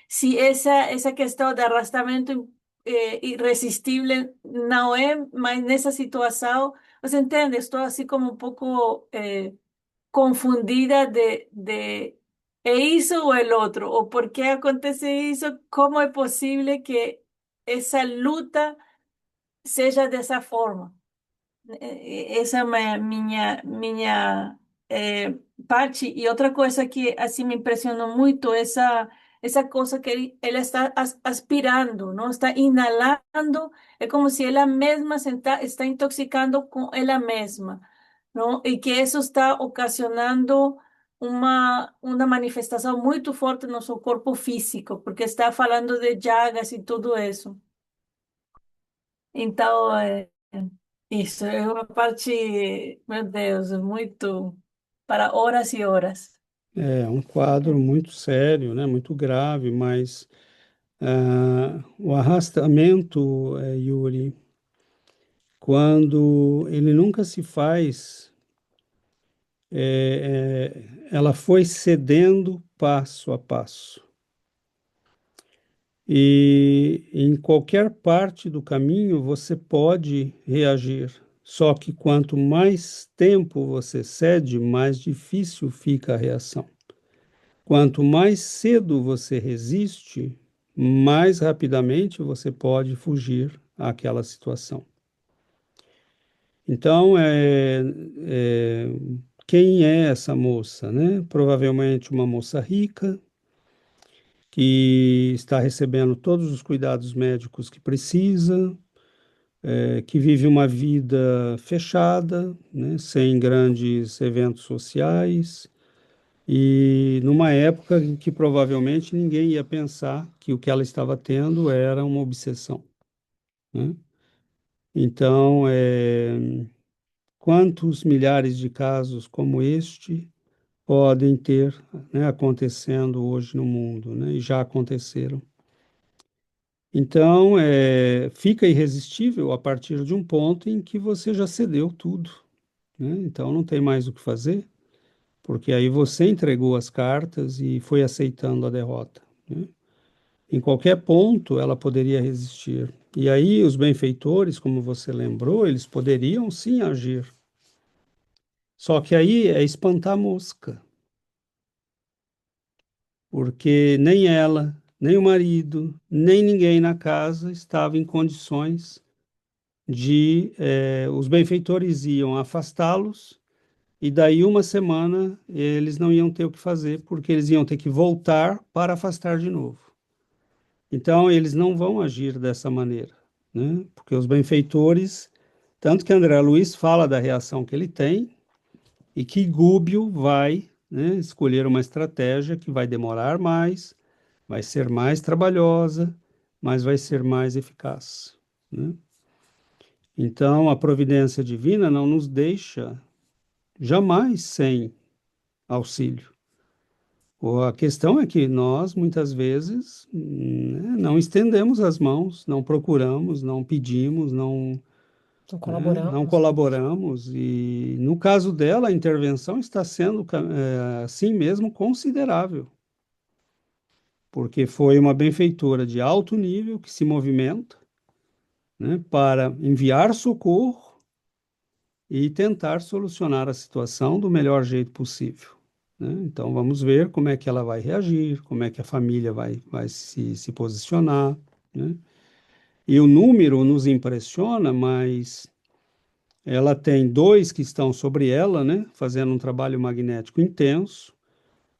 se essa questão de arrastamento irresistível não é, mas nessa situação, você entende? Estou assim como um pouco confundida de é isso ou é outro, ou por que acontece isso, como é possível que essa luta seja dessa forma. Essa é a minha parte. E outra coisa que assim me impressionou muito, essa coisa que ela está aspirando, não está inalando, é como se ela mesma está intoxicando com ela mesma, não? E que isso está ocasionando uma manifestação muito forte no seu corpo físico, porque está falando de chagas e tudo isso. Então, isso é uma parte, meu Deus, muito para horas e horas. É um quadro muito sério, né? Muito grave, mas o arrastamento, Yuri, quando ele nunca se faz, ela foi cedendo passo a passo. E em qualquer parte do caminho você pode reagir. Só que quanto mais tempo você cede, mais difícil fica a reação. Quanto mais cedo você resiste, mais rapidamente você pode fugir àquela situação. Então, quem é essa moça, né? Provavelmente uma moça rica, que está recebendo todos os cuidados médicos que precisa, que vive uma vida fechada, né? Sem grandes eventos sociais, e numa época em que provavelmente ninguém ia pensar que o que ela estava tendo era uma obsessão, né? Então, quantos milhares de casos como este podem ter, né, acontecendo hoje no mundo, né, e já aconteceram. Então, fica irresistível a partir de um ponto em que você já cedeu tudo, né? Então, não tem mais o que fazer, porque aí você entregou as cartas e foi aceitando a derrota, né? Em qualquer ponto, ela poderia resistir. E aí, os benfeitores, como você lembrou, eles poderiam sim agir. Só que aí é espantar a mosca, porque nem ela, nem o marido, nem ninguém na casa estava em condições de. Os benfeitores iam afastá-los, e daí uma semana eles não iam ter o que fazer, porque eles iam ter que voltar para afastar de novo. Então, eles não vão agir dessa maneira, né? Porque os benfeitores, tanto que André Luiz fala da reação que ele tem, e que Gúbio vai, né, escolher uma estratégia que vai demorar mais, vai ser mais trabalhosa, mas vai ser mais eficaz, né? Então, a providência divina não nos deixa jamais sem auxílio. A questão é que nós, muitas vezes, né, não estendemos as mãos, não procuramos, não pedimos, não, Não não colaboramos, né? colaboramos, e no caso dela, a intervenção está sendo, assim mesmo, considerável, porque foi uma benfeitora de alto nível que se movimenta, né, para enviar socorro e tentar solucionar a situação do melhor jeito possível, né? Então, vamos ver como é que ela vai reagir, como é que a família vai se posicionar, né? E o número nos impressiona, mas ela tem dois que estão sobre ela, né, fazendo um trabalho magnético intenso.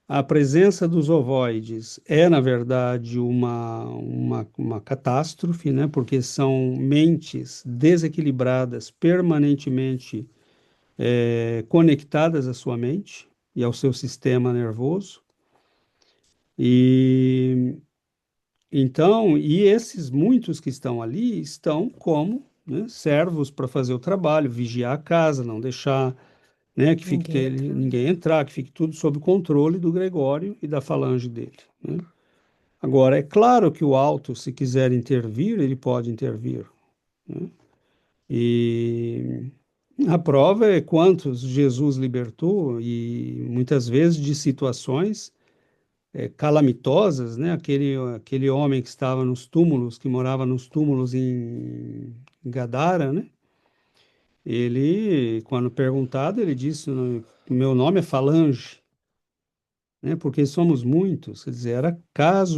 A presença dos ovoides é, na verdade, uma catástrofe, né, porque são mentes desequilibradas permanentemente conectadas à sua mente e ao seu sistema nervoso. E então, e esses muitos que estão ali estão como, né, servos para fazer o trabalho, vigiar a casa, não deixar, né, que fique Ninguém entra. ninguém entrar, que fique tudo sob controle do Gregório e da falange dele, né? Agora, é claro que o alto, se quiser intervir, ele pode intervir, né? E a prova é quantos Jesus libertou e muitas vezes de situações calamitosas, né? Aquele homem que estava nos túmulos, que morava nos túmulos em Gadara, né? Ele, quando perguntado, ele disse: Meu nome é Falange, né? Porque somos muitos. Quer dizer, era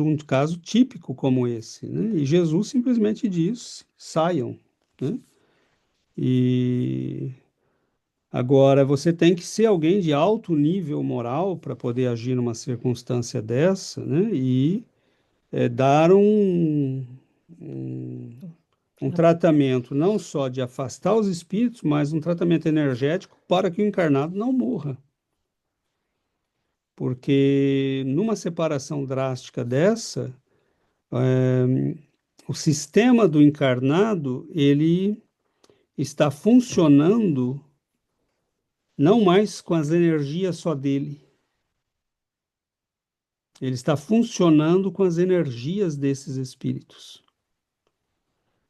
um caso típico como esse, né? E Jesus simplesmente disse: Saiam, né? E agora, você tem que ser alguém de alto nível moral para poder agir numa circunstância dessa, né? E dar um tratamento não só de afastar os espíritos, mas um tratamento energético para que o encarnado não morra. Porque numa separação drástica dessa, o sistema do encarnado, ele está funcionando não mais com as energias só dele. Ele está funcionando com as energias desses espíritos.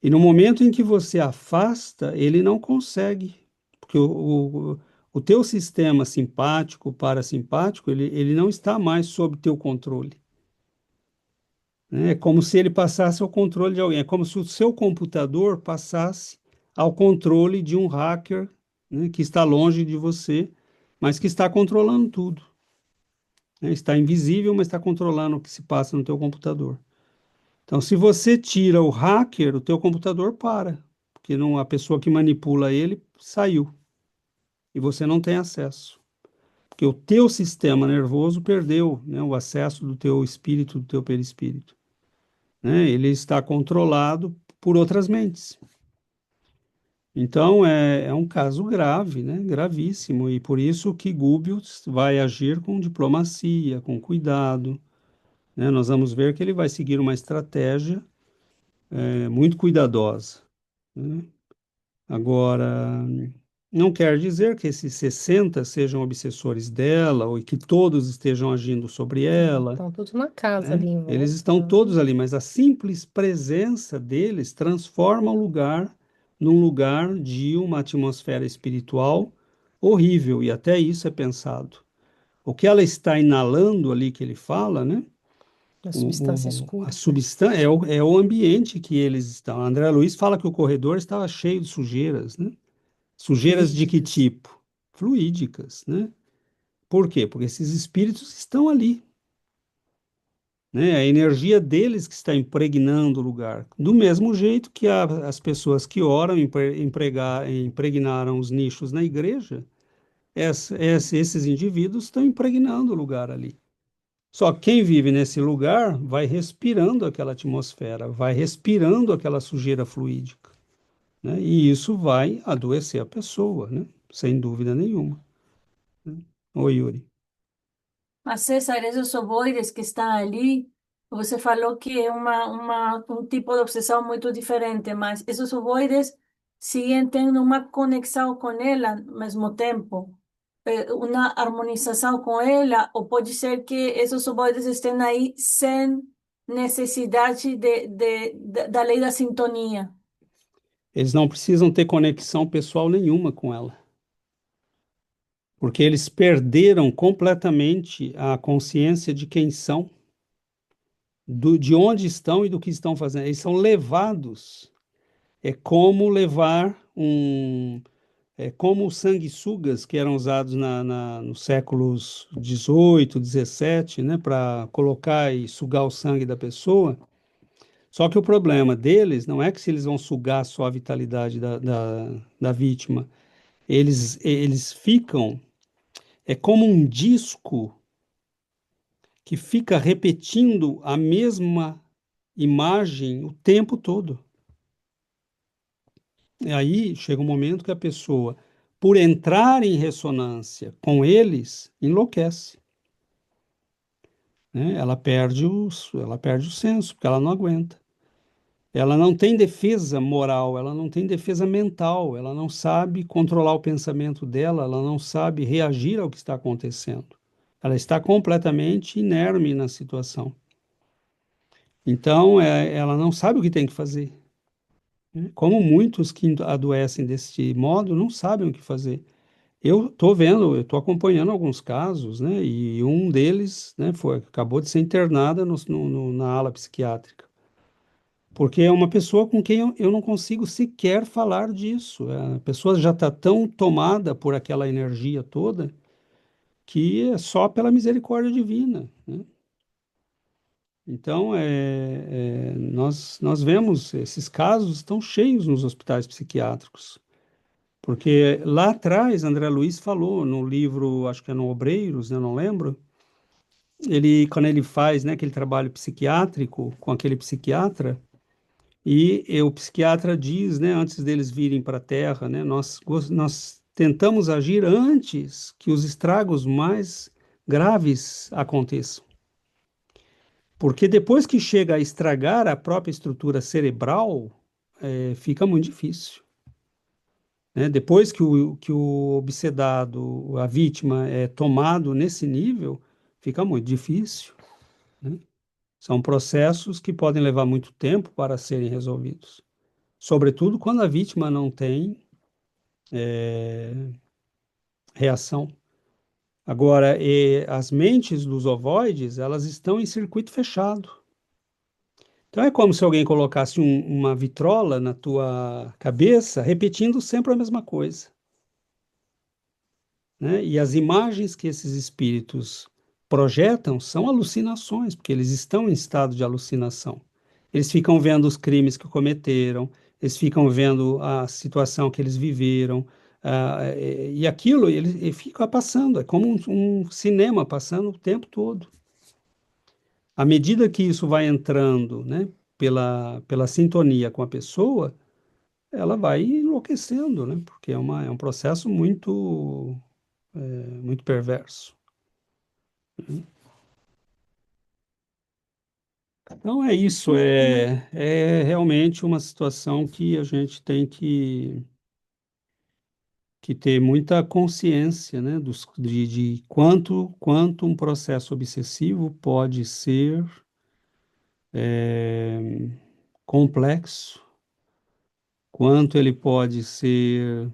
E no momento em que você afasta, ele não consegue, porque o teu sistema simpático, parasimpático, ele não está mais sob teu controle, né? É como se ele passasse ao controle de alguém, é como se o seu computador passasse ao controle de um hacker, né, que está longe de você, mas que está controlando tudo, né? Está invisível, mas está controlando o que se passa no teu computador. Então, se você tira o hacker, o teu computador para, porque não, a pessoa que manipula ele saiu e você não tem acesso, porque o teu sistema nervoso perdeu, né, o acesso do teu espírito, do teu perispírito, né? Ele está controlado por outras mentes. Então, é um caso grave, né, gravíssimo, e por isso que Gúbios vai agir com diplomacia, com cuidado, né? Nós vamos ver que ele vai seguir uma estratégia muito cuidadosa, né? Agora, não quer dizer que esses 60 sejam obsessores dela ou que todos estejam agindo sobre ela, Estão todos na casa né? ali em Eles volta. estão todos ali, mas a simples presença deles transforma o lugar num lugar de uma atmosfera espiritual horrível, e até isso é pensado. O que ela está inalando ali que ele fala, né? A substância A escura, né? substância é o ambiente que eles estão. A André Luiz fala que o corredor estava cheio de sujeiras, né? Sujeiras de que Fluídicas. tipo? Fluídicas, né? Por quê? Porque esses espíritos estão ali, né? A energia deles que está impregnando o lugar. Do mesmo jeito que as pessoas que oram impregnaram os nichos na igreja, esses indivíduos estão impregnando o lugar ali. Só que quem vive nesse lugar vai respirando aquela atmosfera, vai respirando aquela sujeira fluídica, né? E isso vai adoecer a pessoa, né? Sem dúvida nenhuma, né? Oi, Yuri. Mas, César, esos ovoides que estão ali, você falou que é um tipo de obsessão muito diferente, mas esses ovoides siguen tendo uma conexão com ela ao mesmo tempo. uma harmonização com ela, ou pode ser que esses ovoides estejam aí sem necessidade da lei da sintonia. Eles não precisam ter conexão pessoal nenhuma com ela, porque eles perderam completamente a consciência de quem são, de onde estão e do que estão fazendo. Eles são levados. É como levar é como os sanguessugas que eram usados nos séculos 18, 17, né, para colocar e sugar o sangue da pessoa. Só que o problema deles não é que se eles vão sugar só a vitalidade da vítima, eles ficam, é como um disco que fica repetindo a mesma imagem o tempo todo. E aí chega um momento que a pessoa, por entrar em ressonância com eles, enlouquece, né? Ela perde o senso, porque ela não aguenta. Ela não tem defesa moral, ela não tem defesa mental, ela não sabe controlar o pensamento dela, ela não sabe reagir ao que está acontecendo. Ela está completamente inerme na situação. Então, ela não sabe o que tem que fazer, né? Como muitos que adoecem desse modo não sabem o que fazer. Eu estou vendo, eu estou acompanhando alguns casos, né? E um deles, né, acabou de ser internada na ala psiquiátrica, porque é uma pessoa com quem eu não consigo sequer falar disso. A pessoa já está tão tomada por aquela energia toda que é só pela misericórdia divina, né? Então, nós vemos esses casos estão cheios nos hospitais psiquiátricos. Porque lá atrás, André Luiz falou no livro, acho que é no Obreiros, né, não lembro, quando ele faz, né, aquele trabalho psiquiátrico com aquele psiquiatra, o psiquiatra diz, né, antes deles virem para a Terra, né, nós tentamos agir antes que os estragos mais graves aconteçam. Porque depois que chega a estragar a própria estrutura cerebral, fica muito difícil, né? Depois que o obsedado, a vítima, é tomado nesse nível, fica muito difícil, né? São processos que podem levar muito tempo para serem resolvidos, sobretudo quando a vítima não tem reação. Agora, as mentes dos ovoides, elas estão em circuito fechado. Então é como se alguém colocasse uma vitrola na tua cabeça, repetindo sempre a mesma coisa, né? E as imagens que esses espíritos projetam são alucinações, porque eles estão em estado de alucinação. Eles ficam vendo os crimes que cometeram, eles ficam vendo a situação que eles viveram, e aquilo ele fica passando, é como um cinema passando o tempo todo. À medida que isso vai entrando, né, pela sintonia com a pessoa, ela vai enlouquecendo, né, porque é um processo muito perverso. Então é isso, é realmente uma situação que a gente tem que ter muita consciência, né, de quanto um processo obsessivo pode ser é, complexo, quanto ele pode ser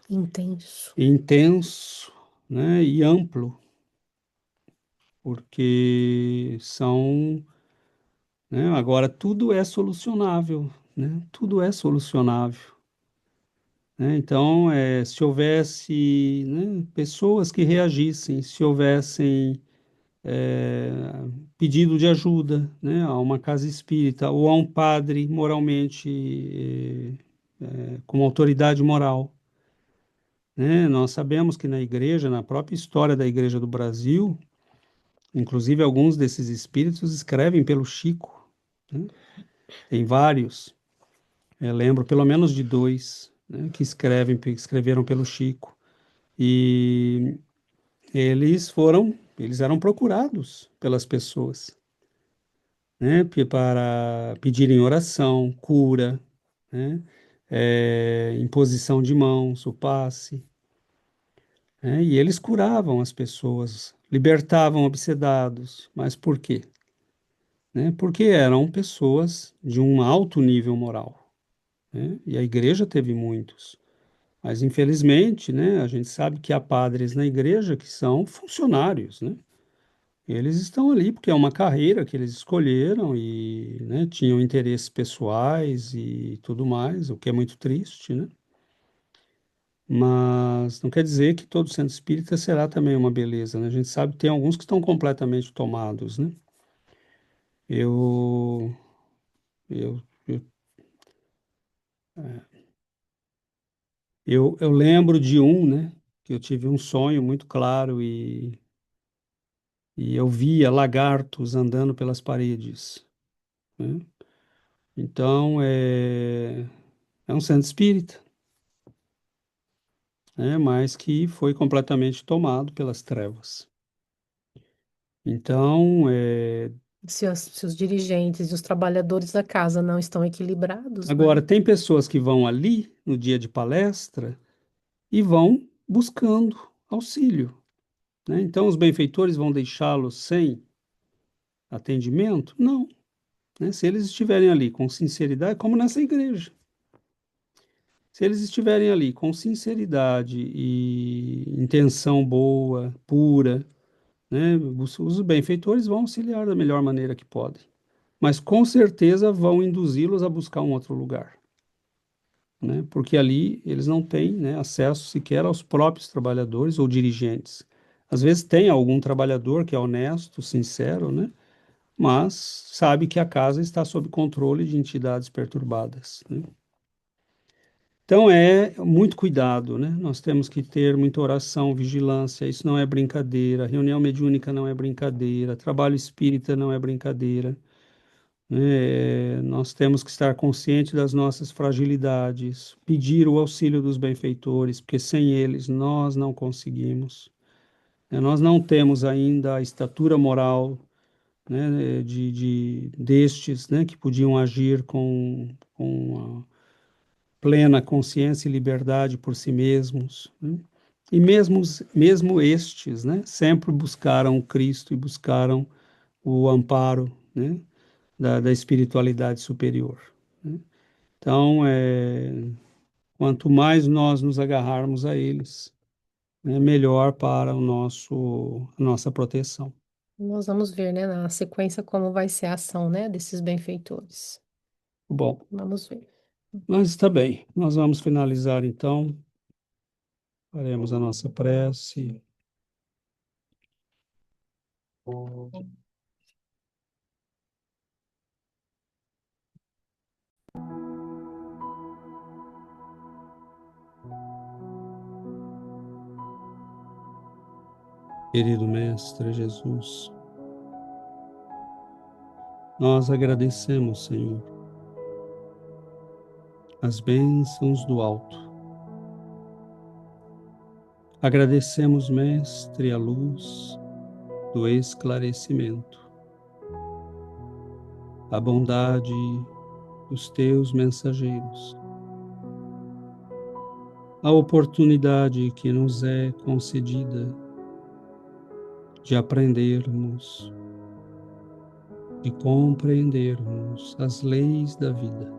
Intenso. intenso, né, e amplo, porque né, agora tudo é solucionável, né, tudo é solucionável. Né? Então, se houvesse, né, pessoas que reagissem, se houvessem é, pedido de ajuda, né, a uma casa espírita ou a um padre moralmente, com autoridade moral, né? Nós sabemos que na igreja, na própria história da Igreja do Brasil, inclusive alguns desses espíritos escrevem pelo Chico, né? Tem vários, lembro pelo menos de dois, né, que escreveram pelo Chico. E eles eram procurados pelas pessoas, né, para pedirem oração, cura, né, imposição de mãos, o passe. né? E eles curavam as pessoas, libertavam obsedados. Mas por quê? Né? Porque eram pessoas de um alto nível moral, né? E a igreja teve muitos. Mas, infelizmente, né, a gente sabe que há padres na igreja que são funcionários, né? Eles estão ali porque é uma carreira que eles escolheram e, né, tinham interesses pessoais e tudo mais, o que é muito triste, né? Mas não quer dizer que todo centro espírita será também uma beleza, né? A gente sabe que tem alguns que estão completamente tomados, né? Eu, eu, eu, eu lembro de um, né? Que eu tive um sonho muito claro e eu via lagartos andando pelas paredes, né? Então, é um centro espírita, né? Mas que foi completamente tomado pelas trevas. Então, Se os dirigentes e os trabalhadores da casa não estão equilibrados, agora né? tem pessoas que vão ali no dia de palestra e vão buscando auxílio, né? Então, os benfeitores vão deixá-los sem atendimento? Não, né? Se eles estiverem ali com sinceridade, como nessa igreja, se eles estiverem ali com sinceridade e intenção boa, pura, né? Os benfeitores vão auxiliar da melhor maneira que podem, mas com certeza vão induzi-los a buscar um outro lugar, né? Porque ali eles não têm, né, acesso sequer aos próprios trabalhadores ou dirigentes. Às vezes tem algum trabalhador que é honesto, sincero, né? Mas sabe que a casa está sob controle de entidades perturbadas, né? Então é muito cuidado, né? Nós temos que ter muita oração, vigilância. Isso não é brincadeira. Reunião mediúnica não é brincadeira. Trabalho espírita não é brincadeira, né? Nós temos que estar conscientes das nossas fragilidades, pedir o auxílio dos benfeitores, porque sem eles nós não conseguimos, né? Nós não temos ainda a estatura moral, né, destes, né, que podiam agir com plena consciência e liberdade por si mesmos, né? E mesmo estes, né, sempre buscaram o Cristo e buscaram o amparo, né, da espiritualidade superior, né? Então, quanto mais nós nos agarrarmos a eles, né, melhor para a nossa proteção. Nós vamos ver, né, na sequência como vai ser a ação, né, desses benfeitores. Bom, Vamos ver. mas está bem. Nós vamos finalizar então. Faremos a nossa prece. Querido Mestre Jesus, nós agradecemos, Senhor, as bênçãos do alto. Agradecemos, Mestre, a luz do esclarecimento, a bondade dos teus mensageiros, a oportunidade que nos é concedida de aprendermos, de compreendermos as leis da vida.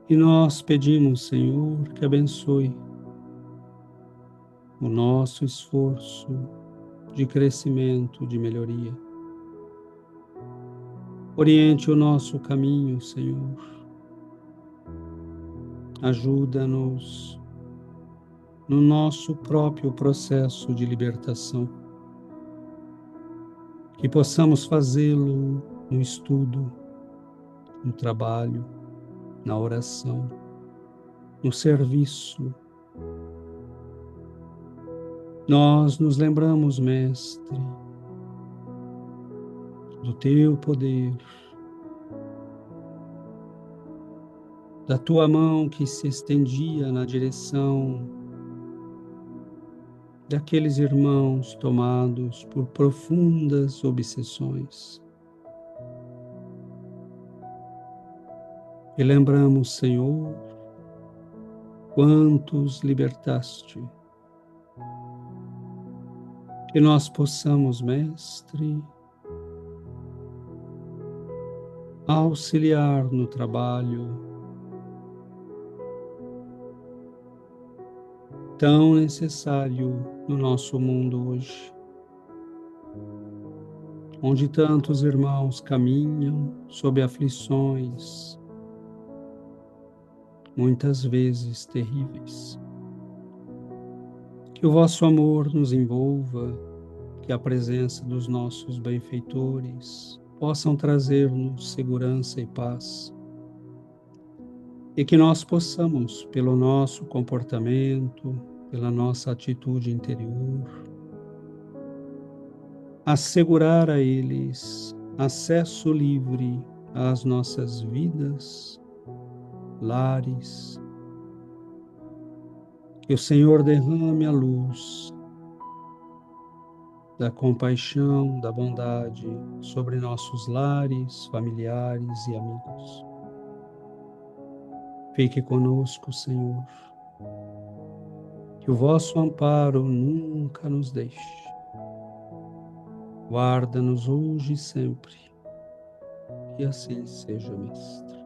E nós pedimos, Senhor, que abençoe o nosso esforço de crescimento, de melhoria. Oriente o nosso caminho, Senhor. Ajuda-nos no nosso próprio processo de libertação, que possamos fazê-lo no estudo, no trabalho, na oração, no serviço. Nós nos lembramos, Mestre, do teu poder, da tua mão que se estendia na direção daqueles irmãos tomados por profundas obsessões. E lembramos, Senhor, quantos libertaste. Que nós possamos, Mestre, auxiliar no trabalho tão necessário no nosso mundo hoje, onde tantos irmãos caminham sob aflições, muitas vezes terríveis. Que o vosso amor nos envolva, que a presença dos nossos benfeitores possam trazer-nos segurança e paz, e que nós possamos, pelo nosso comportamento, pela nossa atitude interior, assegurar a eles acesso livre às nossas vidas, lares. Que o Senhor derrame a luz da compaixão, da bondade sobre nossos lares, familiares e amigos. Fique conosco, Senhor, que o vosso amparo nunca nos deixe. Guarda-nos hoje e sempre, e assim seja, Mestre.